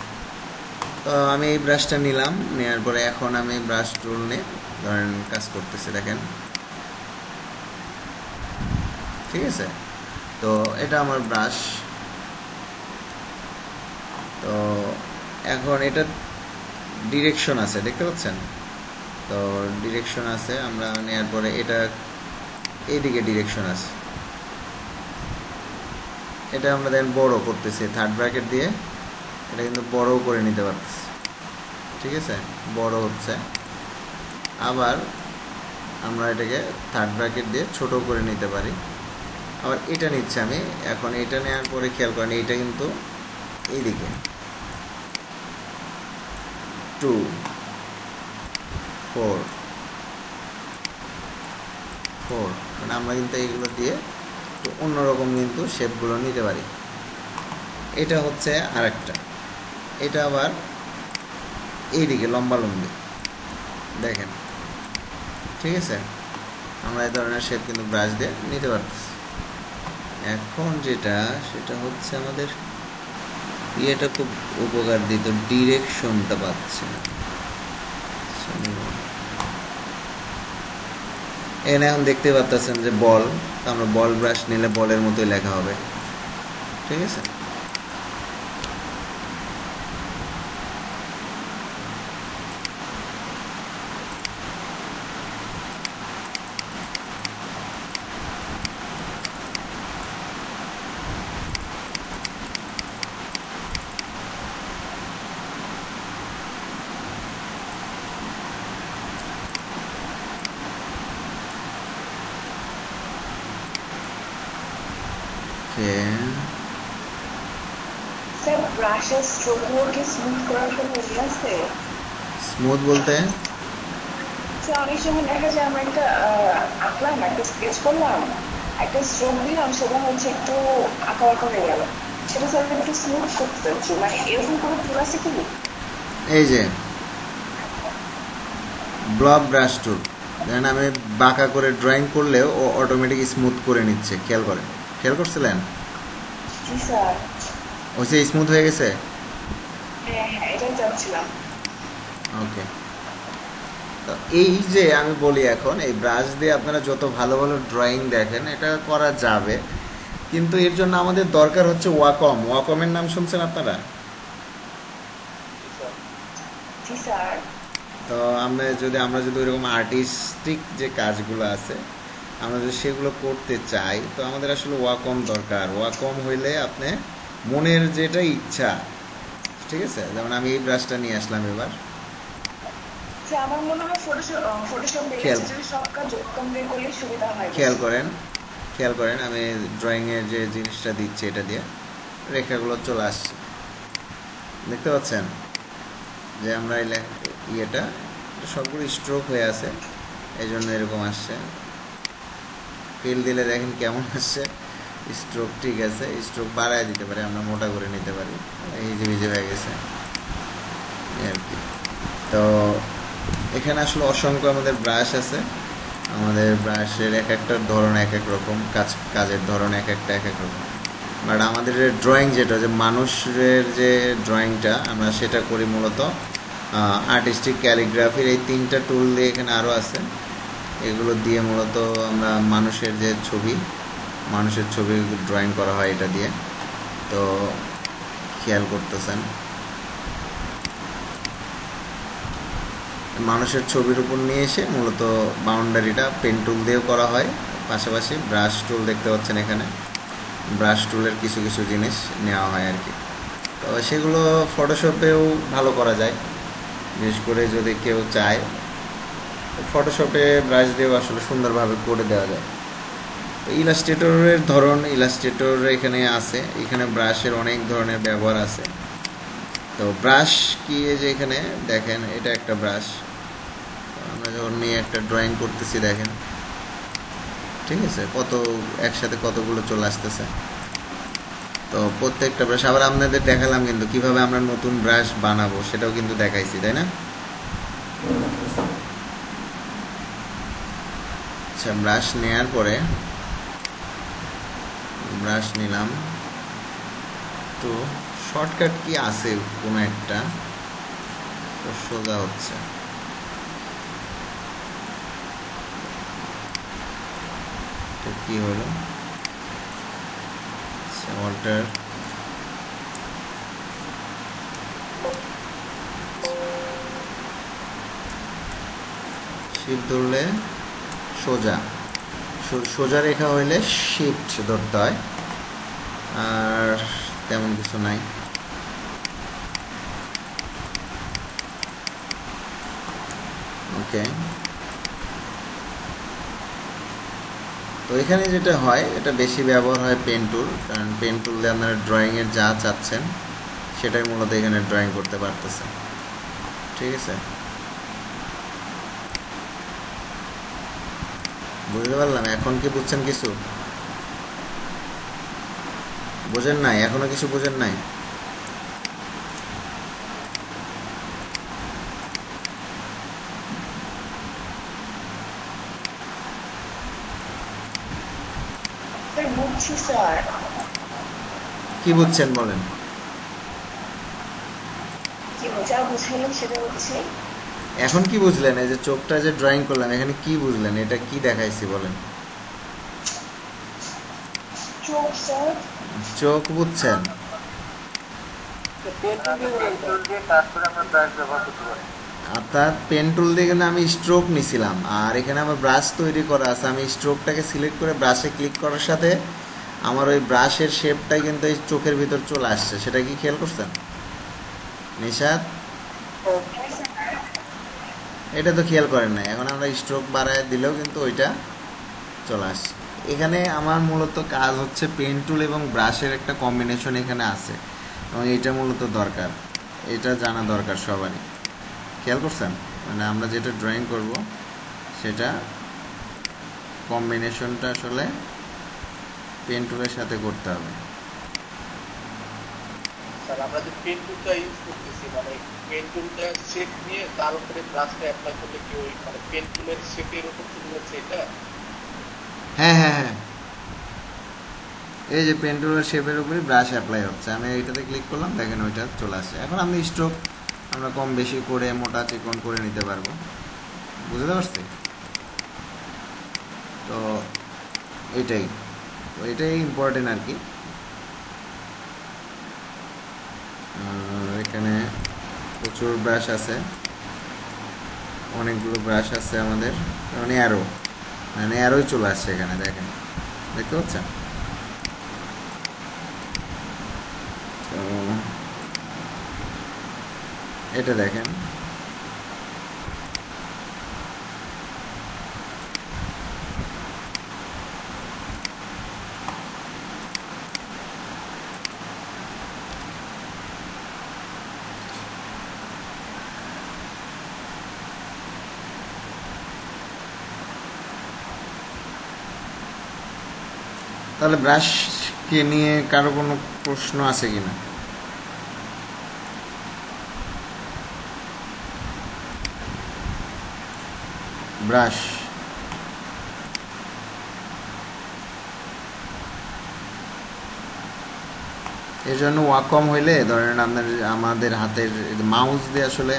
তো আমি এই ব্রাশটা নিলাম, নেওয়ার পরে এখন আমি ব্রাশ টুল নিয়ে ধরেন কাজ করতেছি, দেখেন ঠিক আছে। তো এটা আমার ব্রাশ, তো এখন এটা ডিরেকশন আছে, দেখতে পাচ্ছেন, তো ডিরেকশন আছে, আমরা নেওয়ার পরে এটা এইদিকে ডিরেকশন আছে, এটা আমরা দেন বড় করতেছি থার্ড ব্র্যাকেট দিয়ে, এটা কিন্তু বড় করে নিতে পারতেছি, ঠিক আছে, বড় হচ্ছে। আবার আমরা এটাকে থার্ড ব্র্যাকেট দিয়ে ছোট করে নিতে পারি। আবার এটা নিচ্ছে আমি, এখন এটা নেওয়ার পরে খেয়াল করেন এইটা কিন্তু এইদিকে 2 4 4, মানে আমরা কিন্তু এইগুলো দিয়ে তো অন্যরকম কিন্তু শেপগুলো নিতে পারি। এটা হচ্ছে আরেকটা, এটা আবার এইদিকে লম্বা লম্বি, দেখেন ঠিক আছে, আমরা এই ধরনের শেপ কিন্তু ব্রাশ দিয়ে নিতে পারতেছি। এখন যেটা সেটা হচ্ছে আমাদের ইয়েটা খুব উপকার দিত, ডিরেকশনটা পাচ্ছে না। এখানে এখন দেখতে পাচ্ছেন যে বল, আমরা বল ব্রাশ নিলে বলের মতোই লেখা হবে, ঠিক আছে। স্যার ব্রাশের স্ট্রোকগুলো কি স্মুথ করার কোনো ইয়ে আছে? স্মুথ বলতে স্যার অনেক সময় দেখা যায় আমরা একটা আঁকলাম, একটা স্কেচ করলাম, একটা স্ট্রোক দিলাম, সেটা হচ্ছে একটু আঁকা বাঁকা হয়ে গেল, সেটা স্যার একটু স্মুথ করতে চাচ্ছি, মানে এরকম কোনো টুল আছে কি? এই যে ব্লক ব্রাশ টুল, দেখেন আমি বাঁকা করে ড্রয়িং করলেও ও অটোমেটিক স্মুথ করে নিচ্ছে, খেয়াল করেন, খেয়াল করছিলেন? জি স্যার। ওইসে স্মুথ হয়ে গেছে। হ্যাঁ হ্যাঁ, এটাই চাচ্ছিলাম। ওকে, তো এই যে আমি বলি এখন এই ব্রাশ দিয়ে আপনারা যত ভালো ভালো ড্রয়িং দেখেন এটা করা যাবে, কিন্তু এর জন্য আমাদের দরকার হচ্ছে ওয়াকম। ওয়াকমের নাম শুনছেন আপনারা? জি স্যার। তো আমরা যদি ওইরকম আর্টিস্টিক যে কাজগুলো আছে আমরা যদি সেগুলো করতে চাই, তো আমাদের আসলে ওয়াকম দরকার। ওয়াকম হইলে আপনি মনের যেটা ইচ্ছা, ঠিক আছে, যেমন আমি এই ব্রাশটা নিয়ে আসলাম এবার, আমার মনে হয় ফটোশপ যদি সব কাজ ওয়াকম দিয়ে করলে সুবিধা হয়। খেয়াল করেন আমি ড্রয়িংয়ের যে জিনিসটা দিচ্ছি এটা দিয়ে রেখাগুলো চলে আসছে, দেখতে পাচ্ছেন যে আমরা ইয়েটা সবগুলো স্ট্রোক হয়ে আছে, এই জন্য এরকম আসছে। ফিল দিলে দেখেন কেমন আসছে, স্ট্রোক ঠিক আছে, স্ট্রোক বাড়ায় দিতে পারি, আমরা মোটা করে নিতে পারি, এই যে ভিজে হয়ে গেছে আর কি। তো এখানে আসলে অসংখ্য আমাদের ব্রাশ আছে, আমাদের ব্রাশের এক একটার ধরন এক এক রকম, কাজের ধরন এক একটা এক এক রকম। বাট আমাদের ড্রয়িং যেটা যে মানুষের যে ড্রয়িংটা আমরা সেটা করি মূলত আর্টিস্টিক ক্যালিগ্রাফির এই 3টা টুল দিয়ে, এখানে আরও আছে, এগুলো দিয়ে মূলত আমরা মানুষের যে মানুষের ছবি ড্রয়িং করা হয় এটা দিয়ে। তো খেয়াল করতেছেন মানুষের ছবির উপর নিয়ে এসে মূলত বাউন্ডারিটা পেন টুল দিয়েও করা হয়, পাশাপাশি ব্রাশ টুল দেখতে পাচ্ছেন এখানে, ব্রাশ টুলের কিছু কিছু জিনিস নেওয়া হয় আর কি। তো সেগুলো ফটোশপেও ভালো করা যায়, বিশেষ করে যদি কেউ চায় ফটোশপে ব্রাশ দিয়েও আসলে সুন্দরভাবে করে দেওয়া যায়। তো ইলাস্ট্রেটরের ধরন, ইলাস্ট্রেটর এখানে আছে, এখানে ব্রাশের অনেক ধরনের ব্যবহার আছে। তো ব্রাশ কি যে এখানে দেখেন এটা একটা ব্রাশ, আমরা যখন নিয়ে একটা ড্রয়িং করতেছি দেখেন, ঠিক আছে, কত একসাথে কতগুলো চলে আসতেছে। তো প্রত্যেকটা ব্রাশ আবার আপনাদের দেখালাম কিন্তু কিভাবে আমরা নতুন ব্রাশ বানাবো সেটাও কিন্তু দেখাইছি, তাই না? আচ্ছা, ব্রাশ নেওয়ার পরে ব্রাশ নিলাম, তো শর্টকাট কি আছে কোনো একটা, তো সোজা হচ্ছে কি হলো, ওয়াটার শিফট ধরলে সোজা, সোজা রেখা হইলে শিফট ধরতে হয়, আর তেমন কিছু নাই। ওকে, তো এখানে যেটা হয় এটা বেশি ব্যবহার হয় পেন টুল, কারণ পেন টুল দিয়ে আপনারা ড্রয়িংয়ের যা চাচ্ছেন সেটাই মূলত এখানে ড্রয়িং করতে পারতেছে, ঠিক আছে? বুঝতে পারলাম, এখন কি বুঝছেন? কিছু বোঝেন নাই? এখনো কিছু বোঝেন নাই? কি বুঝছেন বলেন? এখন কি বুঝলেন? এই যে চোখটা যে ড্রয়িং করলাম এখানে কি বুঝলেন? এটা কি দেখাইছি বলেন? চোখ বুঝছেন? অর্থাৎ পেন টুল দিয়ে কিন্তু আমি স্ট্রোক নিছিলাম, আর এখানে আমার ব্রাশ তৈরি করা আছে, আমি স্ট্রোকটাকে সিলেক্ট করে ব্রাশে ক্লিক করার সাথে আমার ওই ব্রাশের শেপটাই কিন্তু এই চোখের ভিতর চলে আসছে। সেটা কি খেয়াল করছেন নিশাদ? এটা তো খেয়াল করেন না। এখন আমরা স্ট্রোক বাড়ায় দিলেও কিন্তু ওইটা চলে আসছে। এখানে আমার মূলত কাজ হচ্ছে পেন টুল এবং ব্রাশের একটা কম্বিনেশন এখানে আছে, এবং এইটা মূলত দরকার, এটা জানা দরকার সবারই। খেয়াল করছেন? মানে আমরা যেটা ড্রয়িং করব সেটা কম্বিনেশনটা আসলে পেন টুলের সাথে করতে হবে। স্যার আমরা যে পেন টুলটা ইউজ করতেছি, মানে পেন টুলটা শেপ নিয়ে তার উপরে ব্রাশটা অ্যাপ্লাই করলে কি ওই মানে পেন টুলের শেপের উপর চলে যাচ্ছে এটা? হ্যাঁ হ্যাঁ হ্যাঁ, এই যে পেন টুলের শেপের উপরে ব্রাশ অ্যাপ্লাই হচ্ছে, আমি এইটাতে ক্লিক করলাম, দেখেন ওইটা চলে আসছে। এখন আমি স্ট্রোক আমরা কম বেশি করে মোটা চিকন করে নিতে পারবো, বুঝতে পারছি? তো এটাই ইম্পর্টেন্ট আর কি। এখানে প্রচুর ব্রাশ আছে, অনেকগুলো ব্রাশ আছে আমাদের, মানে অ্যারোই চলে আসছে এখানে, দেখেন, দেখতে পাচ্ছেন? তো এটা দেখেন, তাহলে ব্রাশকে নিয়ে কারো কোনো প্রশ্ন আছে কিনা? ব্রাশ এর জন্য ওয়াকম হইলে ধরেন আমাদের হাতের মাউস দিয়ে আসলে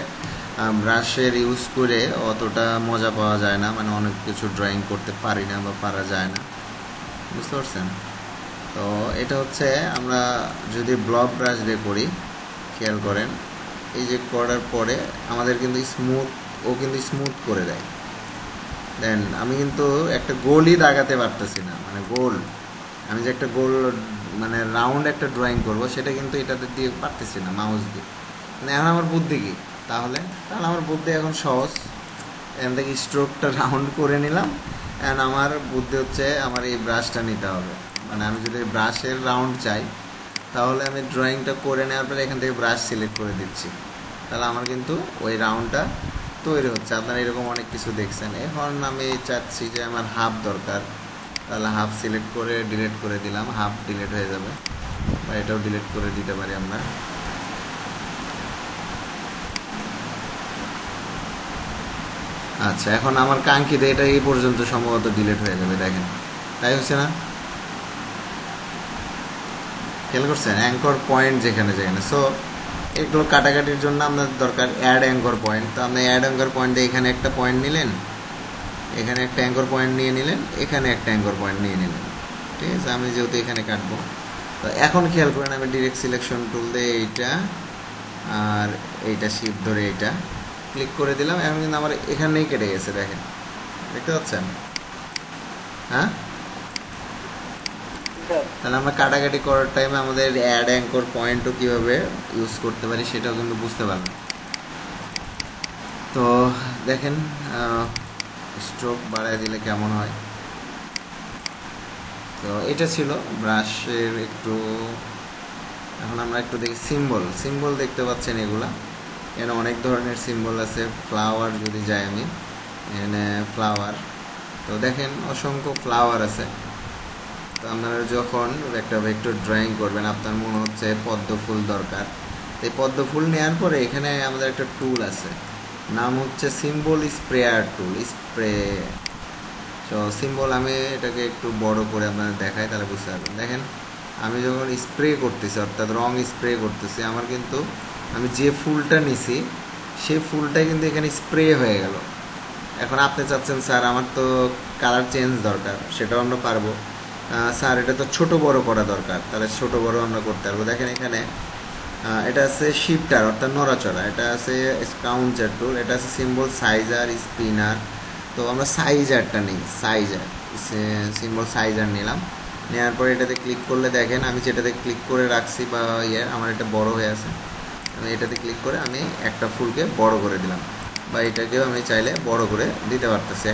ব্রাশের ইউজ করে অতটা মজা পাওয়া যায় না, মানে অনেক কিছু ড্রয়িং করতে পারি না বা পারা যায় না, বুঝতে পারছেন? তো এটা হচ্ছে আমরা যদি ব্লক ব্রাশ দিয়ে করি, খেয়াল করেন এই যে করার পরে আমাদের কিন্তু ও কিন্তু স্মুথ করে দেয়। দেন আমি কিন্তু একটা গোলই দাগাতে পারতেছি না, মানে গোল, আমি যে একটা গোল মানে রাউন্ড একটা ড্রয়িং করব সেটা কিন্তু এটাতে দিয়ে পারতেছি না মাউস দিয়ে। মানে এখন আমার বুদ্ধি কি তাহলে আমার বুদ্ধি এখন সহজ, এখান থেকে স্ট্রোকটা রাউন্ড করে নিলাম। অ্যান্ড আমার বুদ্ধি হচ্ছে আমার এই ব্রাশটা নিতে হবে, মানে আমি যদি ব্রাশের রাউন্ড চাই তাহলে আমি ড্রয়িংটা করে নেওয়ার পরে এখান থেকে ব্রাশ সিলেক্ট করে দিচ্ছি, তাহলে আমার কিন্তু ওই রাউন্ডটা তৈরি হচ্ছে। আপনারা এরকম অনেক কিছু দেখছেন। এখন আমি চাচ্ছি যে আমার হাফ দরকার, তাহলে হাফ সিলেক্ট করে ডিলিট করে দিলাম, হাফ ডিলিট হয়ে যাবে, বা এটাও ডিলিট করে দিতে পারি আমরা। আচ্ছা, এখন আমার কাঙ্ক্ষিত এটা এই পর্যন্ত সম্ভবত ডিলিট হয়ে যাবে, দেখেন তাই হচ্ছে না? খেয়াল করছেন অ্যাঙ্কর পয়েন্ট যেখানে যেখানে। সো এগুলো কাটাকাটির জন্য আপনার দরকার অ্যাড অ্যাঙ্কর পয়েন্ট। তো আপনি অ্যাড অ্যাঙ্কর পয়েন্টে এখানে একটা পয়েন্ট নিলেন, এখানে একটা অ্যাঙ্কর পয়েন্ট নিয়ে নিলেন, এখানে একটা অ্যাঙ্কর পয়েন্ট নিয়ে নিলেন, ঠিক আছে? আমি যেহেতু এখানে কাটবো, তো এখন খেয়াল করেন আমি ডিরেক্ট সিলেকশন টুল দিয়ে এইটা আর এইটা শিফট ধরে এইটা ক্লিক করে দিলাম। এখন কিন্তু আমার এখানেই কেটে গেছে, দেখেন, দেখতে পাচ্ছেন? হ্যাঁ, তাহলে আমরা কাটাকাটি করার টাইমে আমাদের অ্যাড অ্যাঙ্কর পয়েন্টও কীভাবে ইউজ করতে পারি সেটাও কিন্তু বুঝতে পারলাম। তো দেখেন স্ট্রোক বাড়ায় দিলে কেমন হয়। তো এটা ছিল ব্রাশের একটু। এখন আমরা একটু দেখি সিম্বল দেখতে পাচ্ছেন এগুলা, এখানে অনেক ধরনের সিম্বল আছে। ফ্লাওয়ার যদি যাই আমি এখানে ফ্লাওয়ার, তো দেখেন অসংখ্য ফ্লাওয়ার আছে। তো আপনারা যখন একটা ভেক্টর ড্রয়িং করবেন আপনার মনে হচ্ছে পদ্ম ফুল দরকার, এই পদ্ম ফুল নেওয়ার পরে এখানে আমাদের একটা টুল আছে, নাম হচ্ছে সিম্বল স্প্রেয়ার টুল, স্প্রে। তো সিম্বল আমি এটাকে একটু বড় করে আপনাদের দেখাই, তাহলে বুঝতে পারবেন। দেখেন আমি যখন স্প্রে করতেছি, অর্থাৎ রং স্প্রে করতেছি, আমার কিন্তু আমি যে ফুলটা নিছি সেই ফুলটাই কিন্তু এখানে স্প্রে হয়ে গেল। এখন আপনি চাচ্ছেন স্যার আমার তো কালার চেঞ্জ দরকার, সেটাও আমরা পারবো। স্যার এটা তো ছোট বড় করা দরকার, তাহলে ছোট বড় আমরা করতে পারবো। দেখেন এখানে এটা আছে শিফটার অর্থাৎ নড়াচড়া, এটা আছে স্কাউঞ্চার টুল, এটা আছে সিম্বল সাইজার, স্পিনার। তো আমরা সাইজারটা নিই, সিম্বল সাইজার নিলাম। নেওয়ার পরে এটাতে ক্লিক করলে দেখেন আমি যেটাতে ক্লিক করে রাখছি বা আমার এটা বড় হয়ে আছে, আমি এটাতে ক্লিক করে আমি একটা ফুলকে বড় করে দিলাম, বা এটাকেও আমি চাইলে বড় করে দিতে পারতেছি।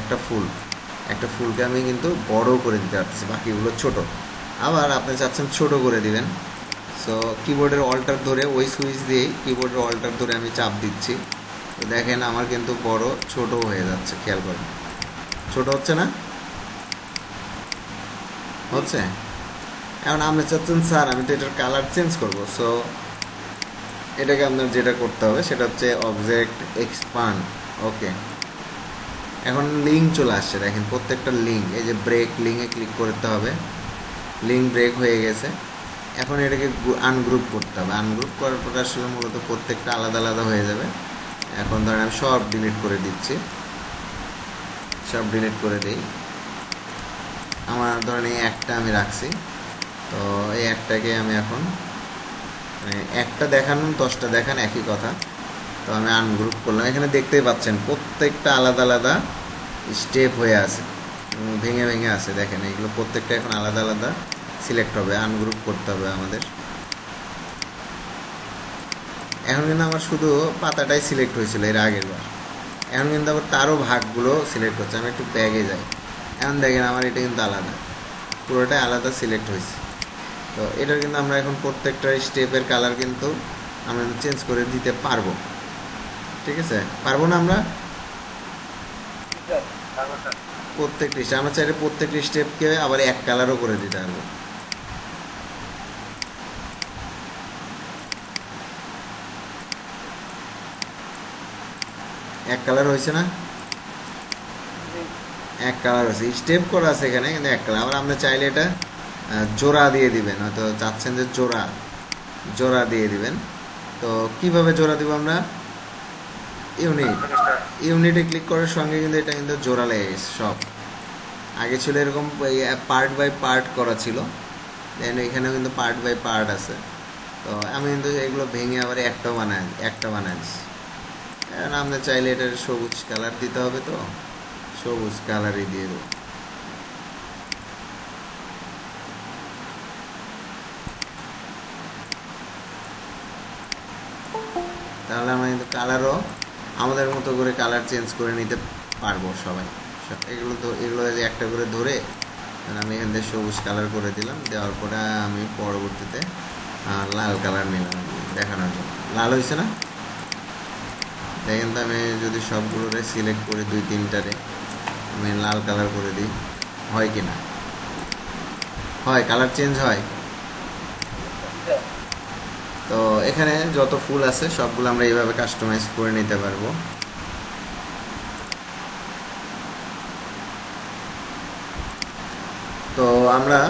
একটা ফুলকে আমি কিন্তু বড় করে দিতে পারতেছি, বাকিগুলো ছোট। আবার আপনি চাচ্ছেন ছোট করে দিবেন, সো কিবোর্ডের অল্টার ধরে ওই সুইচ দিয়েই কিবোর্ডের অল্টার ধরে আমি চাপ দিচ্ছি। তো দেখেন আমার কিন্তু বড় ছোট হয়ে যাচ্ছে, খেয়াল করেন ছোট হচ্ছে না? হচ্ছে। এখন আপনি চাচ্ছেন স্যার আমি তো এটার কালার চেঞ্জ করবো, সো এটাকে আপনার যেটা করতে হবে সেটা হচ্ছে অবজেক্ট এক্সপান্ড। ওকে, এখন লিঙ্ক চলে আসছে, দেখেন প্রত্যেকটা লিঙ্ক, এই যে ব্রেক লিঙ্কে ক্লিক করতে হবে, লিঙ্ক ব্রেক হয়ে গেছে। এখন এটাকে আনগ্রুপ করতে হবে, আনগ্রুপ করার পর আসলে মূলত প্রত্যেকটা আলাদা আলাদা হয়ে যাবে। এখন ধরেন আমি সব ডিলিট করে দিচ্ছি, সব ডিলিট করে দিই। আমার ধরেন এই একটা আমি রাখছি, তো এই একটাকে আমি এখন মানে একটা দেখান 10টা দেখান একই কথা। তো আমি আনগ্রুপ করলাম, এখানে দেখতেই পাচ্ছেন প্রত্যেকটা আলাদা আলাদা স্টেপ হয়ে আছে, ভেঙে ভেঙে আছে। দেখেন এইগুলো প্রত্যেকটা এখন আলাদা আলাদা সিলেক্ট হবে, আনগ্রুপ করতে হবে আমাদের। এখন কিন্তু আমার শুধু পাতাটাই সিলেক্ট হয়েছিল এর আগের বার, এখন কিন্তু আবার তারও ভাগগুলো সিলেক্ট হচ্ছে। আমি একটু ব্যাগে যাই, এখন দেখেন আমার এটা কিন্তু আলাদা, পুরোটাই আলাদা সিলেক্ট হয়েছে। তো এটার কিন্তু আমরা এখন প্রত্যেকটা স্টেপের কালার কিন্তু আমরা চেঞ্জ করে দিতে পারবো, ঠিক আছে? পারবো না আমরা প্রত্যেকটি আমরা চাইলে প্রত্যেকটি স্টেপকে আবার এক কালারও করে দিতে পারবো। এক কালার হয়েছে না? এক কালার হয়েছে, স্টেপ করা আছে এখানে কিন্তু এক কালার। আবার আপনি চাইলে এটা জোড়া দিয়ে দিবেন, হয়তো চাচ্ছেন যে জোড়া, জোড়া দিয়ে দিবেন। তো কিভাবে জোড়া দিব আমরা, ইউনিটে ক্লিক করার সঙ্গে কিন্তু এটা কিন্তু জোড়া লেগে গেছে সব। আগে ছিল এরকম পার্ট বাই পার্ট করা ছিল, দেন এখানেও কিন্তু পার্ট বাই পার্ট আছে। তো আমি কিন্তু এগুলো ভেঙে আবার একটা বানাইছি। কারণ আমরা চাইলে এটার সবুজ কালার দিতে হবে, তো সবুজ কালারই দিয়ে দেবো। তাহলে আমরা কিন্তু কালারও আমাদের মতো করে কালার চেঞ্জ করে নিতে পারবো সবাই। এগুলো যে একটা করে ধরে আমি এখান থেকে সবুজ কালার করে দিলাম, দেওয়ার পরে আমি পরবর্তীতে লাল কালার নিলাম দেখানোর জন্য। লাল হয়েছে না দেখেন তো, আমি যদি সবগুলোরে সিলেক্ট করি 2-3টারে আমি লাল কালার করে দিই, হয় কি না? হয়, কালার চেঞ্জ হয়। তো এখানে যত ফুল আছে সবগুলো আমরা এইভাবে কাস্টমাইজ করে নিতে পারবো। তো আমরা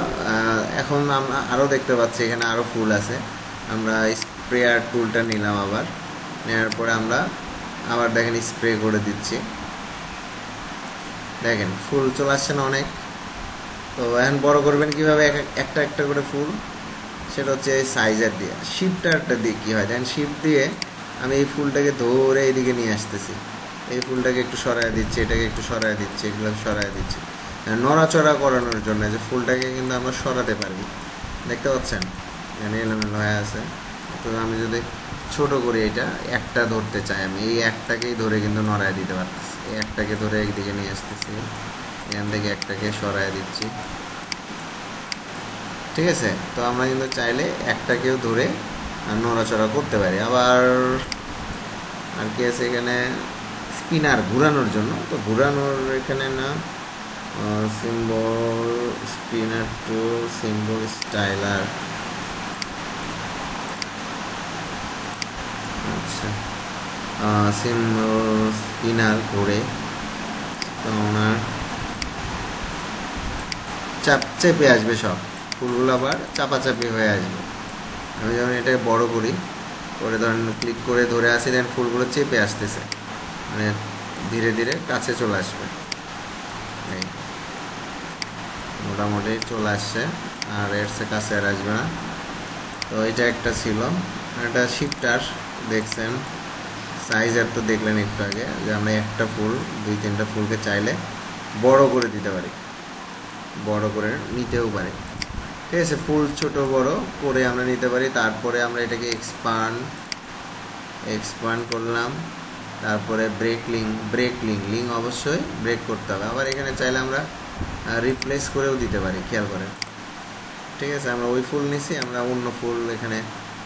এখন আমরা আরও দেখতে পাচ্ছি এখানে আরও ফুল আছে। আমরা স্প্রেয়ার টুলটা নিলাম, আবার নেওয়ার পরে আমরা আবার দেখেন স্প্রে করে দিচ্ছি, দেখেন ফুল চলে আসছে না অনেক। তো এখন বড় করবেন কীভাবে, একটা একটা করে ফুল, সেটা হচ্ছে এই সাইজার দিয়ে। শিফটারটা দিয়ে কী হয় দেখেন, শিফট দিয়ে আমি এই ফুলটাকে ধরে এইদিকে নিয়ে আসতেছি, এই ফুলটাকে একটু সরায় দিচ্ছি, এটাকে একটু সরায় দিচ্ছি, এগুলো সরায় দিচ্ছি নড়াচড়া করানোর জন্য, যে ফুলটাকে কিন্তু আমরা সরাতে পারবি। দেখতে পাচ্ছেন এখানে এলোমেলো হয়ে আছে। তো আমি যদি ছোট করে এটা একটা ধরতে চাই, আমি এই একটাকেই ধরে কিন্তু নড়ায় দিতে পারতেছি, এই একটাকে ধরে একদিকে নিয়ে আসতেছি, এখান থেকে একটাকে সরায় দিচ্ছি, ঠিক আছে। তো আমরা কিন্তু চাইলে একটাকেও ধরে নড়াচড়া করতে পারি। আবার আর কি আছে এখানে, স্পিনার ঘোরানোর জন্য, তো ঘোরানোর এখানে না সিম্বল স্পিনার টুল, সিম্বল স্টাইলার, আচ্ছা সিম্বল স্পিনার করে তো ওনার চেপে আসবে সব ফুলগুলো, আবার চাপাচাপি হয়ে আসবে। আমি যখন এটাকে বড় করি, করে ধরেন ক্লিক করে ধরে আসি, দেন ফুলগুলো চেপে আসতেছে, মানে ধীরে ধীরে কাছে চলে আসবে, এই মোটামুটি চলে আসছে, আর এর কাছে আর আসবে না। তো এটা একটা ছিল, এটা শিফটার দেখছেন, সাইজার তো দেখলেন একটু আগে, যে আমরা একটা ফুল 2-3টা ফুলকে চাইলে বড় করে দিতে পারি, বড় করে নিতেও পারি, ঠিক আছে। ফুল ছোট বড় করে আমরা নিতে পারি। তারপরে আমরা এটাকে এক্সপান্ড করলাম, তারপরে লিং অবশ্যই ব্রেক করতে হবে। আবার এখানে চাইলে আমরা রিপ্লেস করেও দিতে পারি, খেয়াল করেন, ঠিক আছে। আমরা ওই ফুল নিছি, আমরা অন্য ফুল এখানে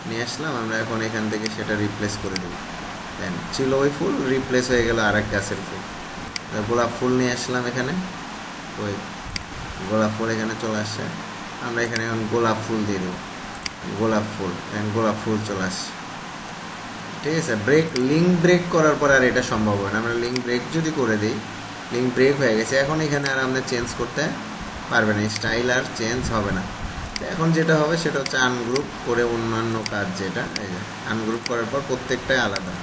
নিয়ে আসলাম, আমরা এখন এখান থেকে সেটা রিপ্লেস করে দেব, দেন ছিল ওই ফুল রিপ্লেস হয়ে গেল আরেক গাছের ফুল। গোলাপ ফুল নিয়ে আসলাম এখানে, ওই গোলাপ ফুল এখানে চলে আসছে, আমরা এখানে এখন গোলাপ ফুল দিয়ে দেবো, গোলাপ ফুল চলে আসছে, ঠিক আছে। লিঙ্ক ব্রেক করার পর আর এটা সম্ভব হয় না। আমরা লিঙ্ক ব্রেক যদি করে দিই, লিঙ্ক ব্রেক হয়ে গেছে, এখন এখানে আর আমরা চেঞ্জ করতে পারবে না, স্টাইল আর চেঞ্জ হবে না। এখন যেটা হবে সেটা হচ্ছে আনগ্রুপ করে অন্যান্য কাজ, যেটা এই যে আনগ্রুপ করার পর প্রত্যেকটাই আলাদা,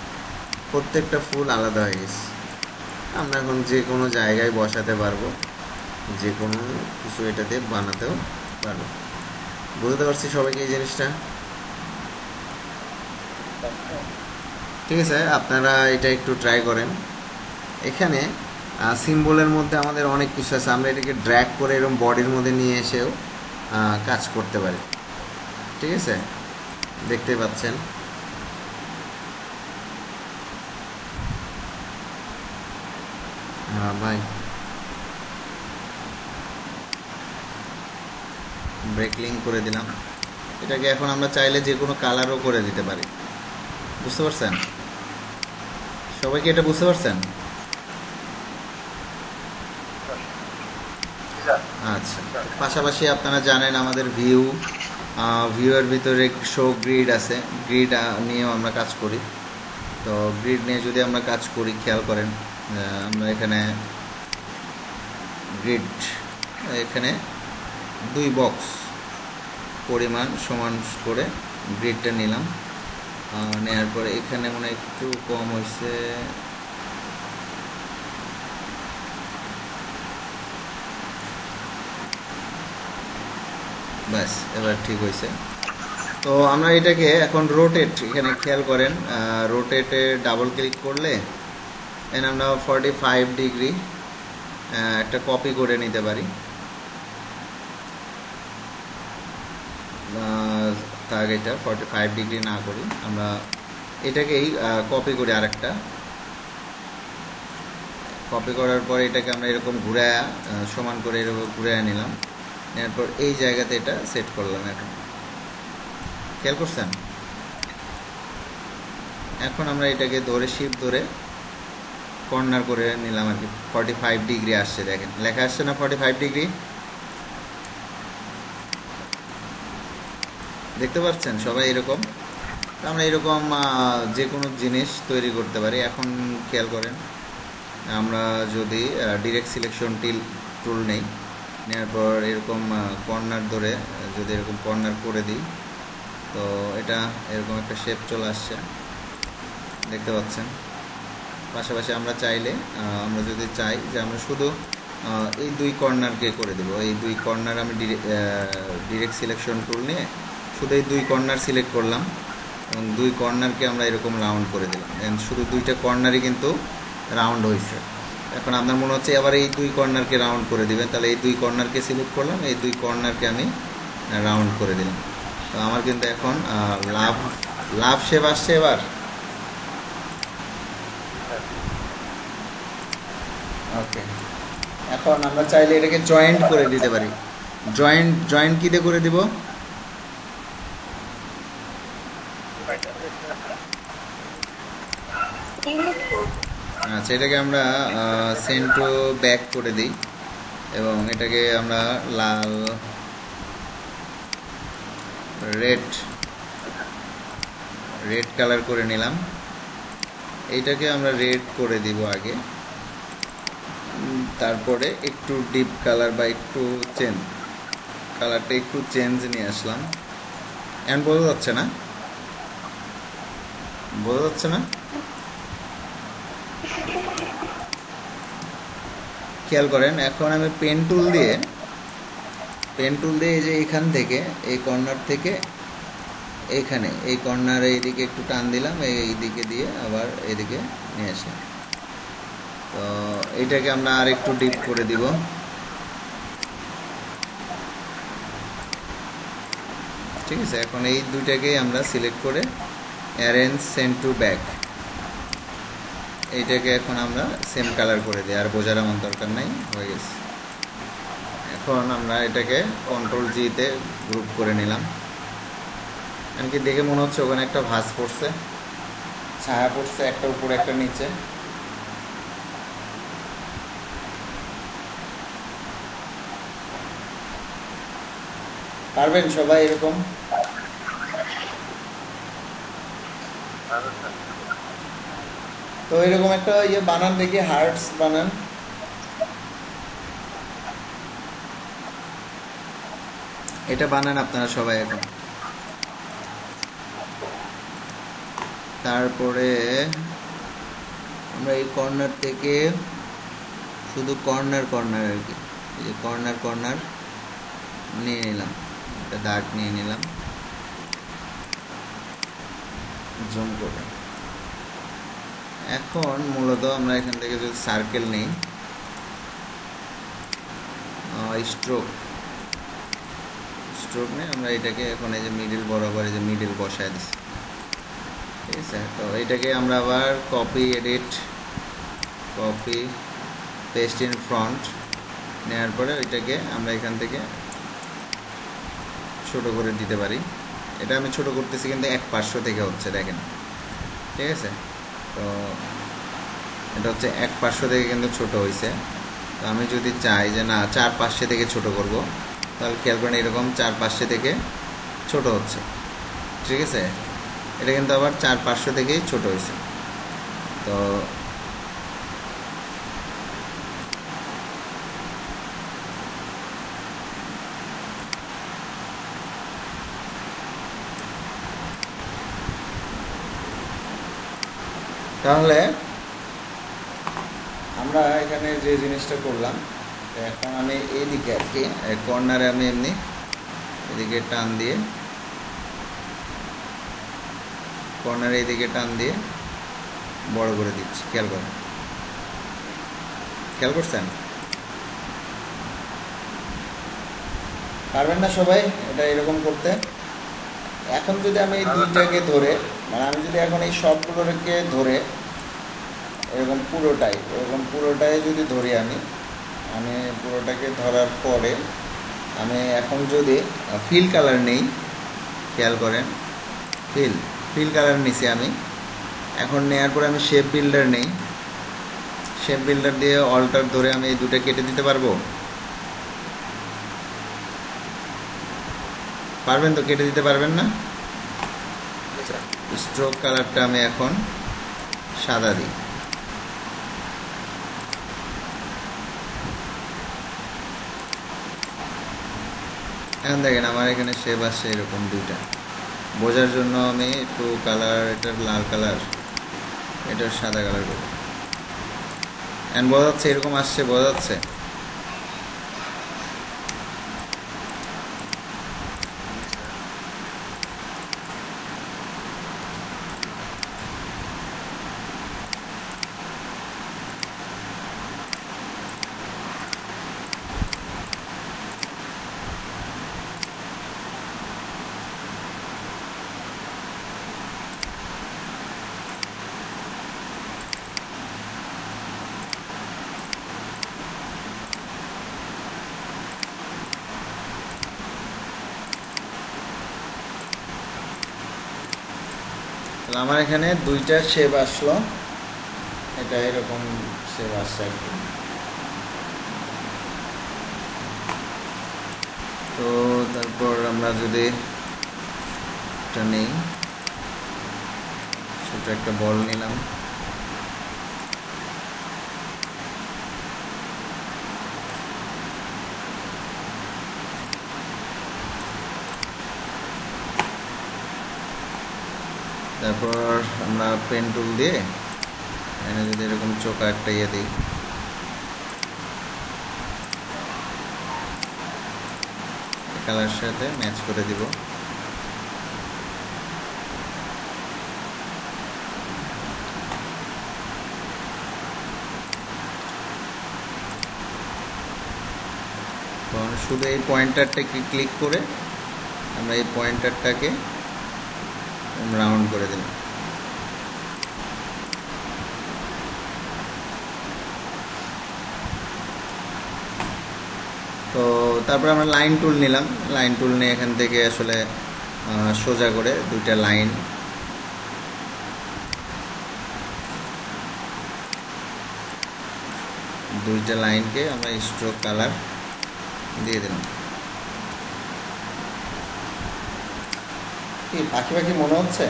প্রত্যেকটা ফুল আলাদা হয়ে গেছে। আমরা এখন যে কোনো জায়গায় বসাতে পারবো, যে কোনো কিছু এটাতে বানাতেও পারবো। বুঝতে পারছি সবাইকে এই জিনিসটা, ঠিক আছে। আপনারা এটা একটু ট্রাই করেন। এখানে সিম্বলের মধ্যে আমাদের অনেক কিছু আছে, আমরা এটাকে ড্র্যাগ করে এরকম বডির মধ্যে নিয়ে এসেও কাজ করতে পারি, ঠিক আছে। দেখতে পাচ্ছেন ভাই, ব্রেক লিঙ্ক করে দিলাম, এটাকে এখন আমরা চাইলে যে কোনো কালারও করে দিতে পারি। বুঝতে পারছেন সবাইকে, এটা বুঝতে পারছেন? আচ্ছা, পাশাপাশি আপনারা জানেন আমাদের ভিউয়ের ভিতরে শো গ্রিড আছে, গ্রিড নিয়েও আমরা কাজ করি। তো গ্রিড নিয়ে যদি আমরা কাজ করি, খেয়াল করেন আমরা এখানে গ্রিড, এখানে 2 বক্স পরিমাণ সমান করে গ্রিডটা নিলাম, নেওয়ার পরে এখানে মনে হয় একটু কম হয়েছে, ব্যাস এবার ঠিক হয়েছে। তো আমরা এটাকে এখন রোটেট, এখানে খেয়াল করেন রোটেটে ডাবল ক্লিক করলে এখানে আমরা 45 ডিগ্রি একটা কপি করে নিতে পারি। তার এটা 45 ডিগ্রি না করি, আমরা এটাকেই কপি করি, আরেকটা কপি করার পরে এটাকে আমরা এরকম ঘুরায়া সমান করে এরকম ঘুরায়া নিলাম, নেওয়ার পর এই জায়গাতে এটা সেট করলাম। এখন খেয়াল করছেন? এখন আমরা এটাকে ধরে শিফট ধরে কর্নার করে নিলাম আর কি, 45 ডিগ্রি আসছে, দেখেন লেখা আসছে না 45 ডিগ্রি, দেখতে পাচ্ছেন সবাই? এরকম আমরা এরকম যে কোনো জিনিস তৈরি করতে পারি। এখন খেয়াল করেন, আমরা যদি ডিরেক্ট সিলেকশন টুল নেই, নেওয়ার পর এরকম কর্নার ধরে যদি এরকম কর্নার করে দিই, তো এটা এরকম একটা শেপ চলে আসছে, দেখতে পাচ্ছেন? পাশাপাশি আমরা চাইলে আমরা যদি চাই যে আমরা শুধু এই দুই কর্নারকে করে দেব, এই দুই কর্নার আমি ডিরেক্ট সিলেকশন টুল নিয়ে শুধু এই দুই কর্নার সিলেক্ট করলাম এবং দুই কর্নারকে আমরা এরকম রাউন্ড করে দিলাম, শুধু দুইটা কর্নারই কিন্তু রাউন্ড হয়েছে। এখন আপনার মনে হচ্ছে আবার এই দুই কর্নারকে রাউন্ড করে দিবেন, তাহলে এই দুই কর্নারকে সিলেক্ট করলাম, এই দুই কর্নারকে আমি রাউন্ড করে দিলাম। তো আমার কিন্তু এখন লাভ শেপ আসছে। এবার ওকে, এখন আমরা চাইলে এটাকে জয়েন্ট করে দিতে পারি। জয়েন্ট কী দিয়ে করে দিব? আচ্ছা, এটাকে আমরা সেন্ট্রো ব্যাক করে দিই এবং এটাকে আমরা লাল রেড কালার করে নিলাম। এইটাকে আমরা রেড করে দিব আগে, তারপরে একটু ডিপ কালার বা একটু কালারটা একটু চেঞ্জ নিয়ে আসলাম। এখন বোঝা যাচ্ছে না? খেয়াল করেন, এখন আমি পেন টুল দিয়ে এই যে এখান থেকে এই কর্নার থেকে এইখানে এই কর্নারে এইদিকে একটু টান দিলাম, এই দিকে দিয়ে আবার এইদিকে নিয়ে আসলাম। তো এইটাকে আমরা আর একটু ডিপ করে দিব। ঠিক আছে, এখন এই দুইটাকেই আমরা সিলেক্ট করে অ্যারেঞ্জ সেন্ড টু ব্যাক, এইটাকে এখন আমরা সেম কালার করে দিই, আর বোঝার আমার দরকার নাই, হয়ে গেছে। এখন আমরা এটাকে কন্ট্রোল জিতে গ্রুপ করে নিলাম। এমনকি দেখে মনে হচ্ছে ওখানে একটা ভাঁজ পড়ছে, ছায়া পড়ছে, একটা উপরে একটা নিচে। পারবেন সবাই এরকম? তো এরকম একটা বানান, দেখি হার্টস বানান। এটা বানান আপনারা সবাই এখন। তারপরে আমরা এই কর্নার থেকে শুধু কর্নার আর কি, এই যে কর্নার নিয়ে নিলাম, একটা দাগ নিয়ে নিলাম, জুম করে। এখন মূলত আমরা এখান থেকে যদি সার্কেল নেই, স্ট্রোক নেই, আমরা এটাকে এখন এই যে মিডিল বরাবর এই যে মিডিল বসায় দিচ্ছি। ঠিক আছে, তো এটাকে আমরা আবার কপি পেস্ট ইন ফ্রন্ট নেওয়ার পরে এটাকে আমরা এখান থেকে ছোট করে দিতে পারি। এটা আমি ছোট করতেছি কিন্তু 1/5 থেকে হচ্ছে, দেখেন। ঠিক আছে, তো এটা হচ্ছে 1/5 থেকে কিন্তু ছোট হয়েছে। তো আমি যদি চাই যে না 4/5 থেকে ছোট করব, তাহলে খেয়াল করেন এরকম 4/5 থেকে ছোট হচ্ছে। ঠিক আছে, এটা কিন্তু আবার 4/5 থেকেই ছোট হয়েছে। তো তাহলে আমরা এখানে যে জিনিসটা করলাম, এখন আমি এইদিকে আর কি কর্নারে আমি এমনি এদিকে টান দিয়ে কর্নারে এদিকে টান দিয়ে বড় করে দিচ্ছি। খেয়াল করছেন? পারবেন না সবাই এটা এরকম করতে? এখন যদি আমি এই দুইটাকে ধরে, মানে আমি যদি এখন এই সবগুলোকে ধরে এরকম পুরোটাই যদি ধরি, আমি পুরোটাকে ধরার পরে আমি এখন যদি ফিল কালার নেই, খেয়াল করেন, ফিল কালার নিছি আমি। এখন নেওয়ার পরে আমি শেপ বিল্ডার নেই, শেপ বিল্ডার দিয়ে অল্টার ধরে আমি এই দুটো কেটে দিতে পারবো? পারবেন তো? কেটে দিতে পারবেন না? স্ট্রোক কালারটা আমি এখন সাদা দিই। এখন দেখেন আমার এখানে শেপ আসছে এরকম দুইটা। বোঝার জন্য আমি একটু কালার, এটার লাল কালার, এটার সাদা কালার করব। এখন বোঝা যাচ্ছে এরকম আসছে, বোঝা যাচ্ছে? আমার এখানে দুইটা শেপ আসলো, এটা এরকম শেপ আসছে আর কি। তো তারপর আমরা যদি এটা নেই, ছোট একটা বল নিলাম, তারপর আমরা পেন টুল দিয়ে এখানে যদি এরকম চোখা একটা ইয়ে দিই, কালার সাথে ম্যাচ করে দিব। শুধু এই পয়েন্টারটাকে ক্লিক করে আমরা এই পয়েন্টারটাকে রাউন্ড করে দিলাম। তো তারপর আমরা লাইন টুল নিলাম, লাইন টুল নিয়ে এখান থেকে আসলে সোজা করে দুইটা লাইনকে আমরা স্ট্রোক কালার দিয়ে দিলাম। কি পাখি মনে হচ্ছে?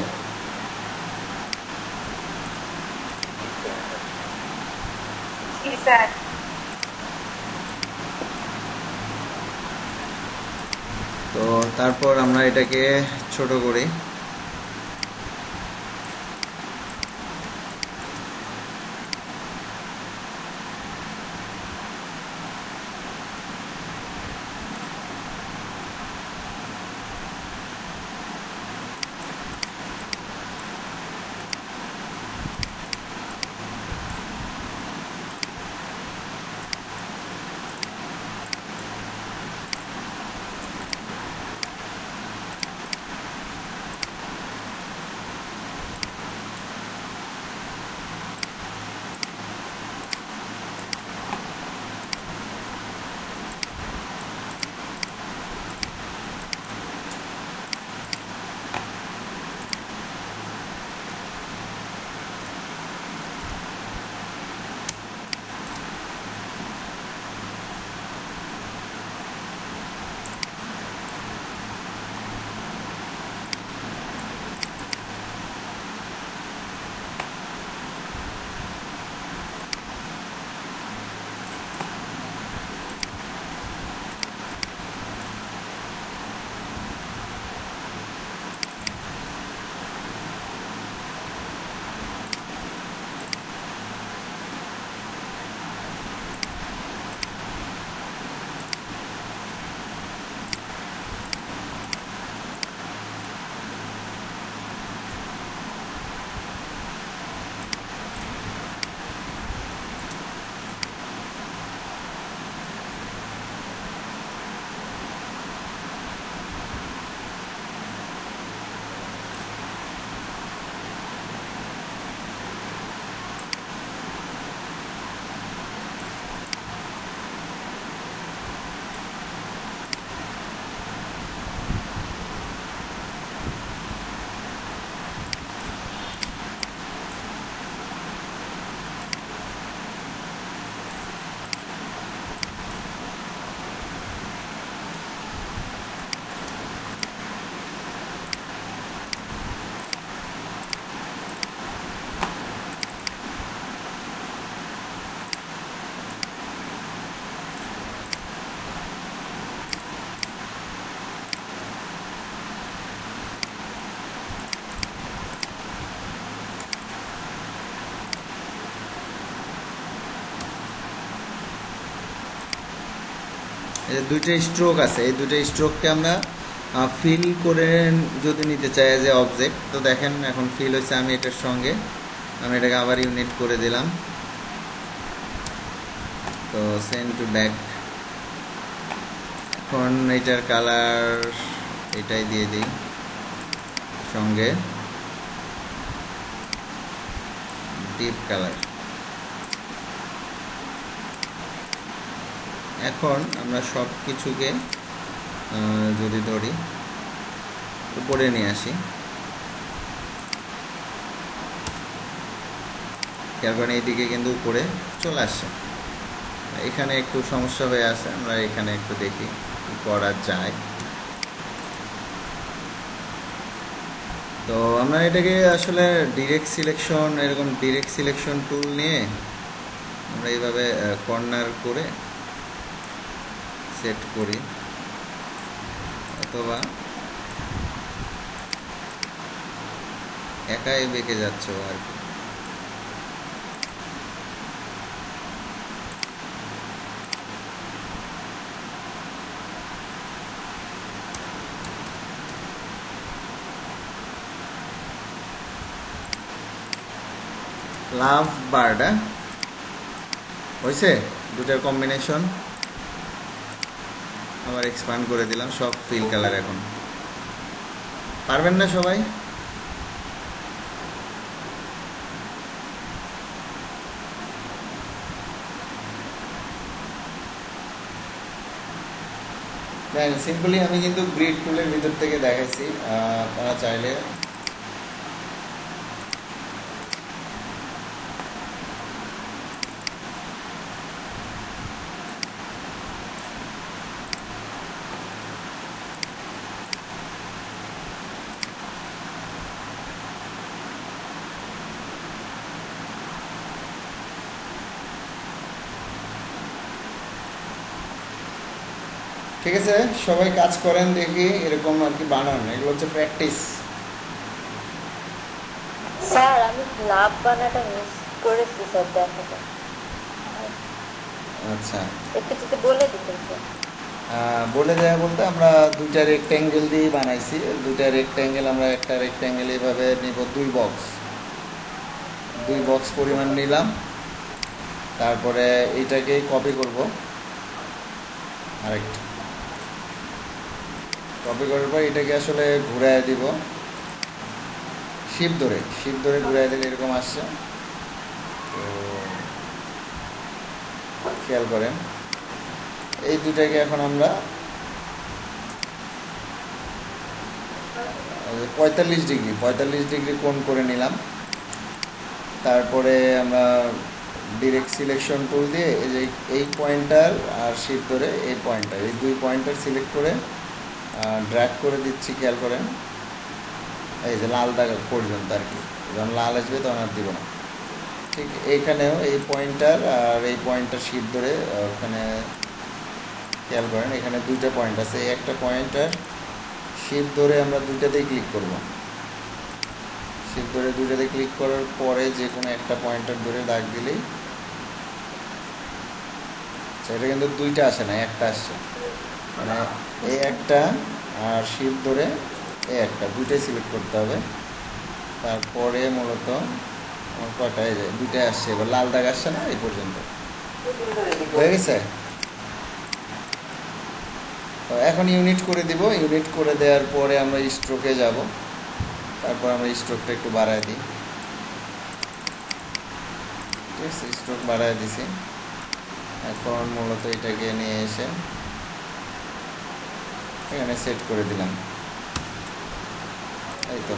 তো তারপর আমরা এটাকে ছোট করি, এই যে দুইটা স্ট্রোক আছে, এই দুইটা স্ট্রোককে আমরা ফিল করে যদি নিতে চাই যে অবজেক্ট, তো দেখেন এখন ফিল হয়েছে আমি এটার সঙ্গে, আমি এটাকে আবার ইউনিট করে দিলাম। তো সেন্ড টু ব্যাক। এখন এটার কালার এটাই দিয়ে দিই, সঙ্গে ডিপ কালার। এখন আমরা সব কিছুকে যদি ধরি উপরে নিয়ে আসি, কারণ এইদিকে কিন্তু উপরে চলে আসছে। এখানে একটু সমস্যা হয়ে আছে, আমরা এখানে একটু দেখি কি করা যায়। তো আমরা এটাকে আসলে ডিরেক্ট সিলেকশন, এরকম ডিরেক্ট সিলেকশন টুল নিয়ে আমরা এইভাবে কর্নার করে সেট করি, অথবা একাই বেঁকে যাচ্ছে আর কি। লাভ বার্ড হয়েছে দুটার কম্বিনেশন। আবার এক্সপ্যান্ড করে দিলাম, সব ফিল কালার। এখন পারবেন না সবাই? সিম্পলি আমি কিন্তু গ্রিড টুলের ভিতর থেকে দেখাইছি, আপনারা চাইলে ঠিক আছে, সবাই কাজ করেন দেখি, এরকম আর কি বানান, এগুলো হচ্ছে প্র্যাকটিস। স্যার আমি লাভ বানাটা মিস করেছি স্যার, দেখাটা আচ্ছা, একটু যদি বলে দিতেন স্যার। বলে দেয়া বলতে আমরা দুইটা রেক্ট্যাঙ্গেল দিয়ে বানাইছি। দুইটা রেক্ট্যাঙ্গেল, আমরা একটা রেক্ট্যাঙ্গেল এইভাবে নিব, দুই বক্স পরিমাণ নিলাম। তারপরে এইটাকেই কপি করব, আরেকটা কপি করার পর এটাকে আসলে ঘুরাই দিব, শিপ ধরে ঘুরাই দিলে এরকম আসছে। তো খেয়াল করেন, এই দুটাকে এখন আমরা 45 ডিগ্রি কোণ করে নিলাম। তারপরে আমরা ডিরেক্ট সিলেকশন টুল দিয়ে এই পয়েন্টার আর শিপ ধরে এই পয়েন্টার, এই দুই পয়েন্টার সিলেক্ট করে ড্র্যাগ করে দিচ্ছি। খেয়াল করেন, এই যে লাল দাগ পর্যন্ত আর কি, যখন লাল আসবে তখন আর দিব না। ঠিক এইখানেও এই পয়েন্টার আর এই পয়েন্টার শিপ ধরে, ওখানে খেয়াল করেন এখানে দুইটা পয়েন্ট আছে, এই একটা পয়েন্টার শিপ ধরে আমরা দুইটাতেই ক্লিক করব। শিপ ধরে দুইটাতে ক্লিক করার পরে যে কোনো একটা পয়েন্টার ধরে দাগ দিলেই, সেটা কিন্তু দুইটা আসে না, একটা আসছে, মানে এই একটা আর শিপ ধরে এই একটা, দুইটাই সিলেক্ট করতে হবে। তারপরে মূলত আমার কয়টায় যায়, দুইটাই আসছে, এবার লাল দাগ আসছে না, এই পর্যন্ত হয়ে গেছে। তো এখন ইউনিট করে দিব, ইউনিট করে দেওয়ার পরে আমরা স্ট্রোকে যাব। তারপর আমরা স্ট্রোকটা একটু বাড়ায় দিই, ঠিক আছে, স্ট্রোক বাড়ায় দিছি। এখন মূলত এটাকে নিয়ে এসে এখানে সেট করে দিলাম, এই তো।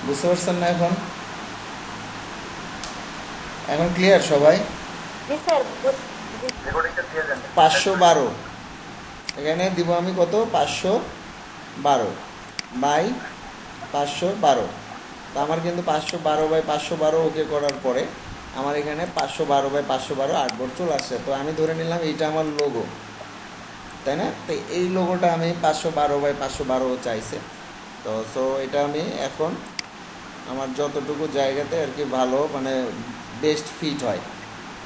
বুঝতে পারছেন না? এখন ক্লিয়ার সবাই? 512 এখানে দিব আমি কত, 512 বাই 512। তো আমার কিন্তু 512 বাই 512 ওকে করার পরে আমার এখানে 512 বাই 512 আর্টবোর্ড চলে আসছে। তো আমি ধরে নিলাম এইটা আমার লোগো, তাই না? তো এই লোগোটা আমি 512 বাই 512 চাইছে। তো সো এটা আমি এখন আমার যতটুকু জায়গাতে আর কি ভালো, মানে বেস্ট ফিট হয়,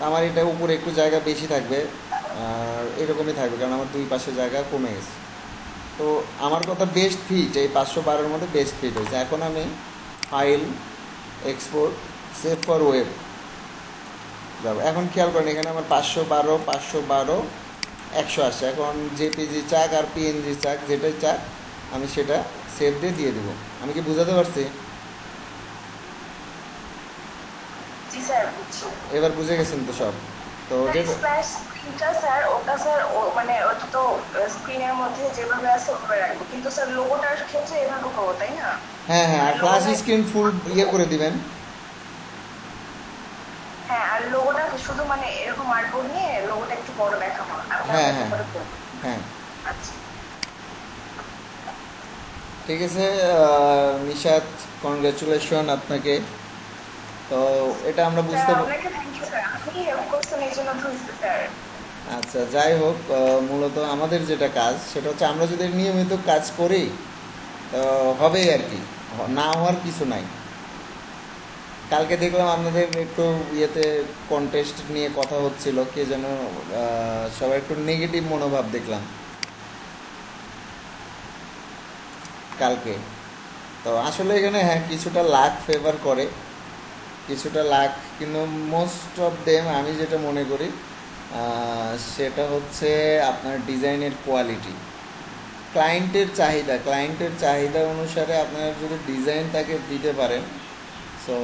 আমার এটা উপরে একটু জায়গা বেশি থাকবে, আর এরকমই থাকবে কারণ আমার দুই পাশে জায়গা কমে গেছে। তো আমার কথা বেস্ট ফিট এই 512-এর মধ্যে বেস্ট ফিট হয়েছে। এখন আমি file export save for web যাব। এখন খেয়াল করেন এখানে আমার 512 আসছে। এখন জেপিজি চাক আর পিএনজি চাক যেটাই চাক আমি সেটা সেভ দিয়ে দেবো। আমি কি বুঝাতে পারছি? জি স্যার বুঝছি। এবার বুঝে গেছেন তো সব? তো স্প্ল্যাশ স্ক্রিনটা স্যার ওটা স্যার মানে ওটা তো স্ক্রিনের মধ্যে যেভাবে আছে ওভাবে রাখবো, কিন্তু স্যার লোগোটার ক্ষেত্রে এভাবে করবো তাই না? হ্যাঁ হ্যাঁ, আর ফ্ল্যাশ স্ক্রিন ফুল ইয়ে করে দিবেন। হ্যাঁ, আর লোগোটা শুধু মানে এরকম আর্টবোর্ড নিয়ে লোগোটা একটু বড় দেখাবো। হ্যাঁ হ্যাঁ হ্যাঁ, আচ্ছা ঠিক আছে। নিশাত, কনগ্রাচুলেশন আপনাকে। তো এটা আমরা বুঝতে আপনাকে থ্যাংক ইউ স্যার, আপনি হেল্প করছেন এই জন্য ধন্যবাদ স্যার। আচ্ছা, যাই হোক, মূলত আমাদের যেটা কাজ সেটা হচ্ছে আমরা যদি নিয়মিত কাজ করি তো হবেই আর কি, না হওয়ার কিছু নাই। কালকে দেখলাম আপনাদের একটু ইয়েতে কন্টেস্ট নিয়ে কথা হচ্ছিল, কে যেন সবাই একটু নেগেটিভ মনোভাব দেখলাম কালকে। তো আসলে এখানে হ্যাঁ কিছুটা লাক ফেভার করে, কিছুটা লাক, কিন্তু মোস্ট অফ দেম আমি যেটা মনে করি সেটা হচ্ছে আপনার ডিজাইনের কোয়ালিটি, ক্লায়েন্টের চাহিদা অনুসারে আপনারা যদি ডিজাইন তাকে দিতে পারেন সো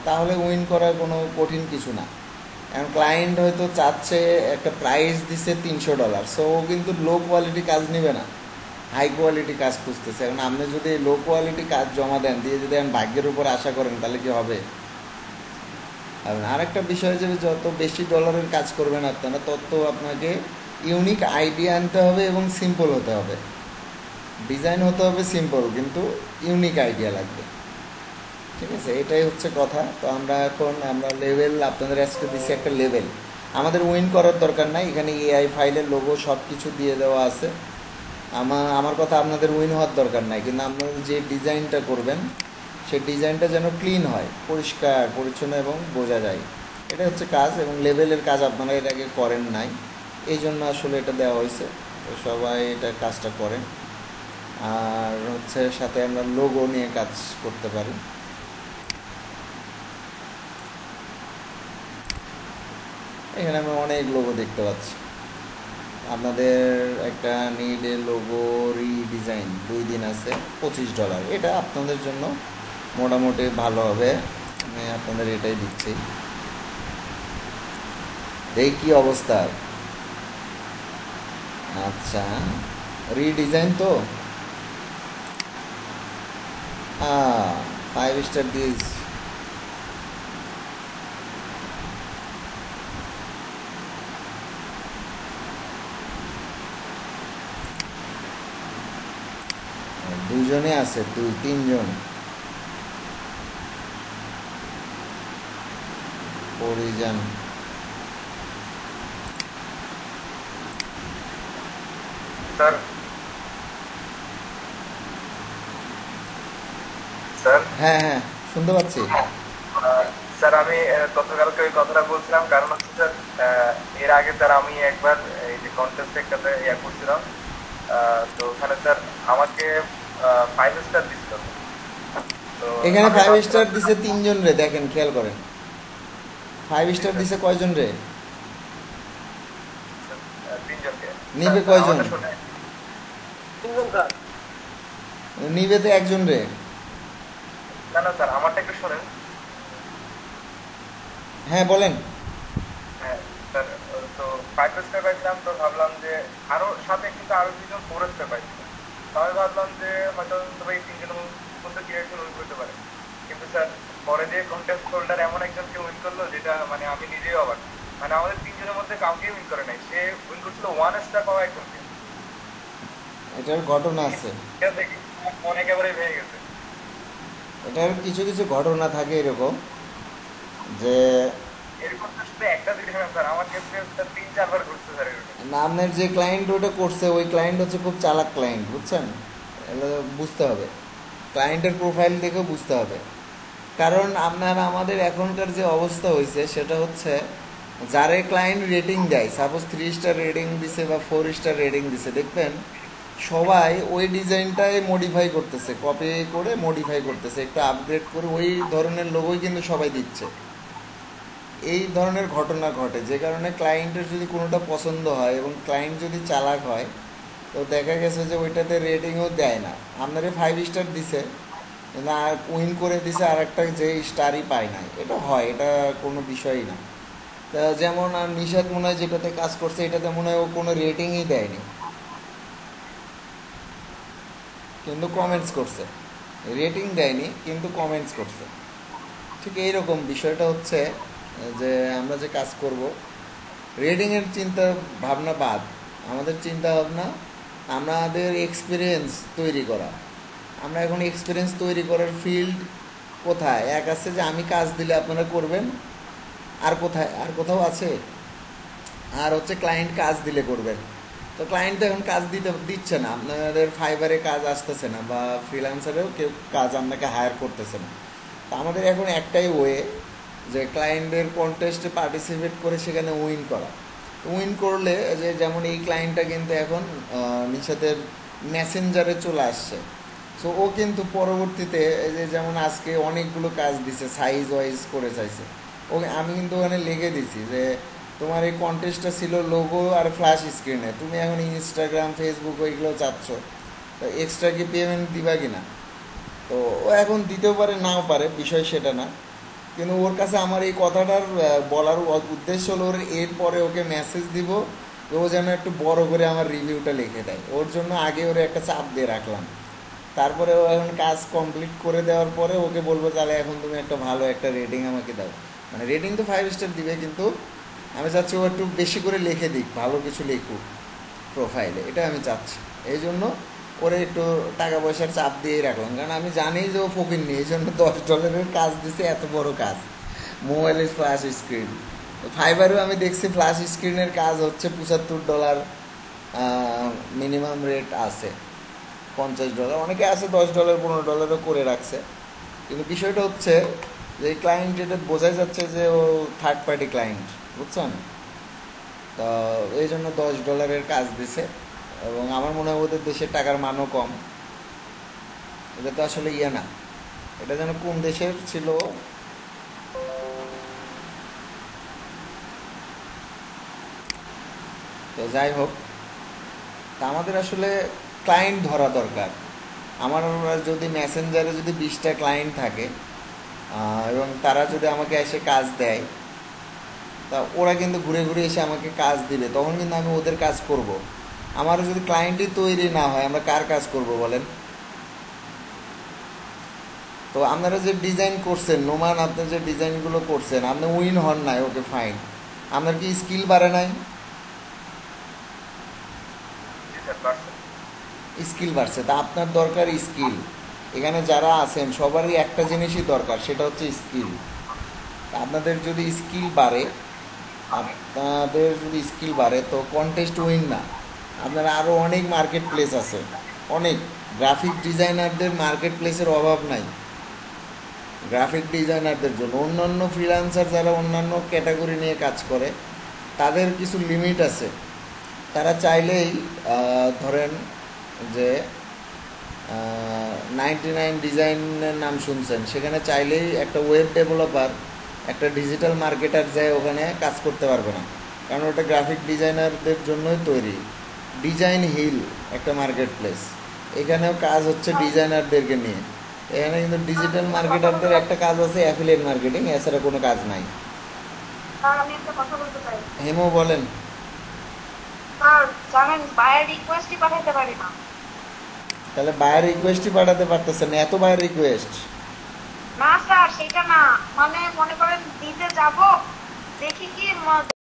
তাহলে উইন করার কোনো কঠিন কিছু না। এখন ক্লায়েন্ট হয়তো চাচ্ছে একটা প্রাইস দিচ্ছে $300, সো ও কিন্তু লো কোয়ালিটি কাজ নেবে না, হাই কোয়ালিটি কাজ খুঁজতেছে। এখন আপনি যদি লো কোয়ালিটি কাজ জমা দেন দিয়ে যদি আমি ভাগ্যের উপর আশা করেন তাহলে কি হবে? আরেকটা বিষয় যে যত বেশি ডলারের কাজ করবেন আপনারা তত আপনাকে ইউনিক আইডিয়া আনতে হবে এবং সিম্পল হতে হবে। ডিজাইন হতে হবে সিম্পল, কিন্তু ইউনিক আইডিয়া লাগবে। ঠিক আছে, এটাই হচ্ছে কথা। তো আমরা লেভেল আপনাদের আজকে দিচ্ছি একটা লেভেল। আমাদের উইন করার দরকার নাই, এখানে এআই ফাইলের লোগো সব কিছু দিয়ে দেওয়া আছে। আমার কথা আপনাদের উইন হওয়ার দরকার নাই, কিন্তু আপনারা যে ডিজাইনটা করবেন সেই ডিজাইনটা যেন ক্লিন হয়, পরিষ্কার পরিচ্ছন্ন এবং বোঝা যায়, এটা হচ্ছে কাজ। এবং লেভেলের কাজ আপনারা এর আগে করেন নাই, এই জন্য আসলে এটা দেওয়া হয়েছে। তো সবাই এটা কাজটা করেন। আর হচ্ছে সাথে আমরা লোগো নিয়ে কাজ করতে পারি। এখানে আমরা অনেক লোগো দেখতে পাচ্ছি। আপনাদের একটা নিডে লোগো রিডিজাইন 2 দিন আছে, $25। এটা আপনাদের জন্য মোটামুটি ভালো হবে, আমি আপনাদের এটাই দিচ্ছি। এই কি অবস্থা? আচ্ছা, রিডিজাইন তো 5 স্টার দিস। দুজনে আছে, 2-3 জন পরিজন। স্যার স্যার হ্যাঁ হ্যাঁ, শুনতে পাচ্ছি। স্যার আমি গতকালকে ওই কথাটা বলছিলাম, কারণ হচ্ছে স্যার এর আগে স্যার আমি একবার এই যে কন্টেস্ট একটাতে ইয়া করছিলাম, তো ওখানে স্যার আমাকে 5 স্টার দিছিল। তো এখানে 5 স্টার দিছে 3 জন রে, দেখেন খেয়াল করেন 5 স্টার দিছে কয়জন রে? 3 জনকে। নিবে কয়জন? 3 জন স্যার। নিবে তো 1 জন রে। না না স্যার, আমারটা একটু শোনেন। হ্যাঁ বলেন। হ্যাঁ স্যার, তো 5 স্টার পাইছিলাম, তো ভাবলাম যে আরো সাথে কিন্তু আরো 2 জন 4 স্টার পাইছিলাম। তাহলে ভাবলাম যে হয়তো এই 3 জনের মধ্যে কি একজন উইন করতে পারে, কিন্তু স্যার পরে যে কন্টেস্ট হোল্ডার এমন একজনকে উইন করলো যেটা মানে আমি নিজেই অবাক। মানে আমাদের 3 জনের মধ্যে কাউকে উইন করে নাই, সে উইন করছিল 1 স্টার পাওয়া একজনকে। এটার ঘটনা আছে, এটা দেখি মন একেবারে ভেঙে গেছে। এটার কিছু কিছু ঘটনা থাকে এরকম যে এরকম তো শুধু একটা দুইটা না স্যার, আমার ক্ষেত্রে স্যার 3-4 বার ঘটছে স্যার এরকম। আপনার যে ক্লায়েন্ট ওটা করছে ওই ক্লায়েন্ট হচ্ছে খুব চালাক ক্লায়েন্ট, বুঝছেন? এগুলো বুঝতে হবে, ক্লায়েন্টের প্রোফাইল দেখেও বুঝতে হবে। কারণ আমাদের এখনকার যে অবস্থা হয়েছে সেটা হচ্ছে যারে ক্লায়েন্ট রেটিং দেয়, সাপোজ 3 স্টার রেটিং দিছে বা 4 স্টার রেটিং দিছে, দেখবেন সবাই ওই ডিজাইনটাই মডিফাই করতেছে, কপি করে মডিফাই করতেছে, একটু আপগ্রেড করে ওই ধরনের লোগোই কিন্তু সবাই দিচ্ছে। এই ধরনের ঘটনা ঘটে, যে কারণে ক্লায়েন্টের যদি কোনোটা পছন্দ হয় এবং ক্লায়েন্ট যদি চালাক হয়, তো দেখা গেছে যে ওইটাতে রেটিংও দেয় না। আপনারে 5 স্টার দিছে না, উইন করে দিছে আর একটা যে স্টারই পায় নাই, এটা হয়, এটা কোনো বিষয়ই না। তা যেমন আর নিশাদ মনে হয় যেটাতে কাজ করছে, এটাতে মনে হয় ও কোনো রেটিংই দেয়নি, কিন্তু কমেন্টস করছে। রেটিং দেয়নি কিন্তু কমেন্টস করছে। ঠিক এইরকম বিষয়টা হচ্ছে যে আমরা যে কাজ করব, রেটিংয়ের চিন্তা ভাবনা বাদ, আমাদের চিন্তা ভাবনা আমাদের এক্সপিরিয়েন্স তৈরি করা। আমরা এখন এক্সপিরিয়েন্স তৈরি করার ফিল্ড কোথায়? এক আছে যে আমি কাজ দিলে আপনারা করবেন, আর কোথায়? আর কোথাও আছে? আর হচ্ছে ক্লায়েন্ট কাজ দিলে করবেন। তো ক্লায়েন্ট তো এখন কাজ দিচ্ছে না, আপনাদের ফাইবারে কাজ আসতেছে না, বা ফ্রিল্যান্সারেও কেউ কাজ আপনাকে হায়ার করতেছে না। তো আমাদের এখন একটাই ওয়ে, যে ক্লায়েন্টের কন্টেস্টে পার্টিসিপেট করে সেখানে উইন করা। উইন করলে যে যেমন এই ক্লায়েন্টটা কিন্তু এখন নিশাতের মেসেঞ্জারে চলে আসছে। সো ও কিন্তু পরবর্তীতে যে যেমন আজকে অনেকগুলো কাজ দিছে, সাইজ ওয়াইজ করে চাইছে, ওকে আমি কিন্তু ওখানে লিখে দিছি যে তোমার এই কন্টেস্টটা ছিল লোগো আর ফ্ল্যাশ স্ক্রিনে, তুমি এখন ইনস্টাগ্রাম ফেসবুক ওইগুলো চাচ্ছ, তো এক্সট্রা কি পেমেন্ট দিবা কি না? তো ও এখন দিতেও পারে নাও পারে, বিষয় সেটা না, কিন্তু ওর কাছে আমার এই কথাটার বলার উদ্দেশ্য হলো ওর এরপরে ওকে মেসেজ দিব, ও যেন একটু বড় করে আমার রিভিউটা লিখে দেয়। ওর জন্য আগে ওরে একটা চাপ দিয়ে রাখলাম, তারপরে ও এখন কাজ কমপ্লিট করে দেওয়ার পরে ওকে বলবো তাহলে এখন তুমি একটা ভালো একটা রেটিং আমাকে দাও। মানে রেটিং তো 5 স্টার দিবে, কিন্তু আমি চাচ্ছি ও একটু বেশি করে লিখে দিক, ভালো কিছু লিখুক প্রোফাইলে, এটা আমি চাচ্ছি। এই জন্য ওরে একটু টাকা পয়সার চাপ দিয়েই রাখলাম, কারণ আমি জানি যে ও ফকির নেই, এই জন্য $10 কাজ দিছে, এত বড় কাজ, মোবাইলের ফ্ল্যাশ স্ক্রিন। ফাইবারেও আমি দেখছি ফ্ল্যাশ স্ক্রিনের কাজ হচ্ছে $75 মিনিমাম রেট আছে, $50, অনেকে আছে $10 $15 করে রাখছে। কিন্তু বিষয়টা হচ্ছে যে ক্লায়েন্ট, এটা বোঝাই যাচ্ছে যে ও থার্ড পার্টি ক্লায়েন্ট, বুঝছেন? তো এই জন্য $10 কাজ দিছে, এবং আমার মনে হয় ওদের দেশের টাকার মানও কম। এটা তো আসলে ইয়ে না, এটা যেন কোন দেশের ছিল, তো যাই হোক, তা আমাদের আসলে ক্লায়েন্ট ধরা দরকার। আমার যদি মেসেঞ্জারে যদি 20টা ক্লায়েন্ট থাকে এবং তারা যদি আমাকে এসে কাজ দেয়, তা ওরা কিন্তু ঘুরে ঘুরে এসে আমাকে কাজ দিবে, তখন কিন্তু আমি ওদের কাজ করব। আমারও যদি ক্লায়েন্টই তৈরি না হয়, আমরা কার কাজ করব বলেন? তো আপনারা যে ডিজাইন করছেন, নোমান আপনি যে ডিজাইনগুলো করছেন, আপনি উইন হন নাই, ওকে ফাইন, আপনার কি স্কিল বাড়ে নাই? স্কিল বাড়ছে। তা আপনার দরকার স্কিল। এখানে যারা আছেন সবারই একটা জিনিসই দরকার, সেটা হচ্ছে স্কিল। আপনাদের যদি স্কিল বাড়ে, তো কন্টেস্ট উইন না, আপনারা আরও অনেক মার্কেট প্লেস আছে, অনেক গ্রাফিক ডিজাইনারদের মার্কেট প্লেসের অভাব নাই গ্রাফিক ডিজাইনারদের জন্য। অন্যান্য ফ্রিল্যান্সার যারা অন্যান্য ক্যাটাগরি নিয়ে কাজ করে, তাদের কিছু লিমিট আছে। তারা চাইলেই ধরেন যে 99 ডিজাইনের নাম শুনছেন, সেখানে চাইলেই একটা ওয়েব ডেভেলপার, একটা ডিজিটাল মার্কেটার যায় ওখানে কাজ করতে পারবে না, কারণ ওটা গ্রাফিক ডিজাইনারদের জন্যই তৈরি। ডিজাইন হিল একটা মার্কেট প্লেস, এখানেও কাজ হচ্ছে ডিজাইনারদেরকে নিয়ে। এখানে কিন্তু ডিজিটাল মার্কেটারদের একটা কাজ আছে অ্যাফিলিয়েট মার্কেটিং, এছাড়া কোনো কাজ নাই। আমি একটা কথা বলতে চাই। হেমো বলেন। স্যার জানেন বায়ার রিকোয়েস্টই পাঠাতে পারি না। তাহলে বায়ার রিকোয়েস্টই পাঠাতে পারতেছেন না? এত বায়ার রিকোয়েস্ট? না স্যার, সেটা না, মানে মনে করেন দিতে যাব, দেখি কি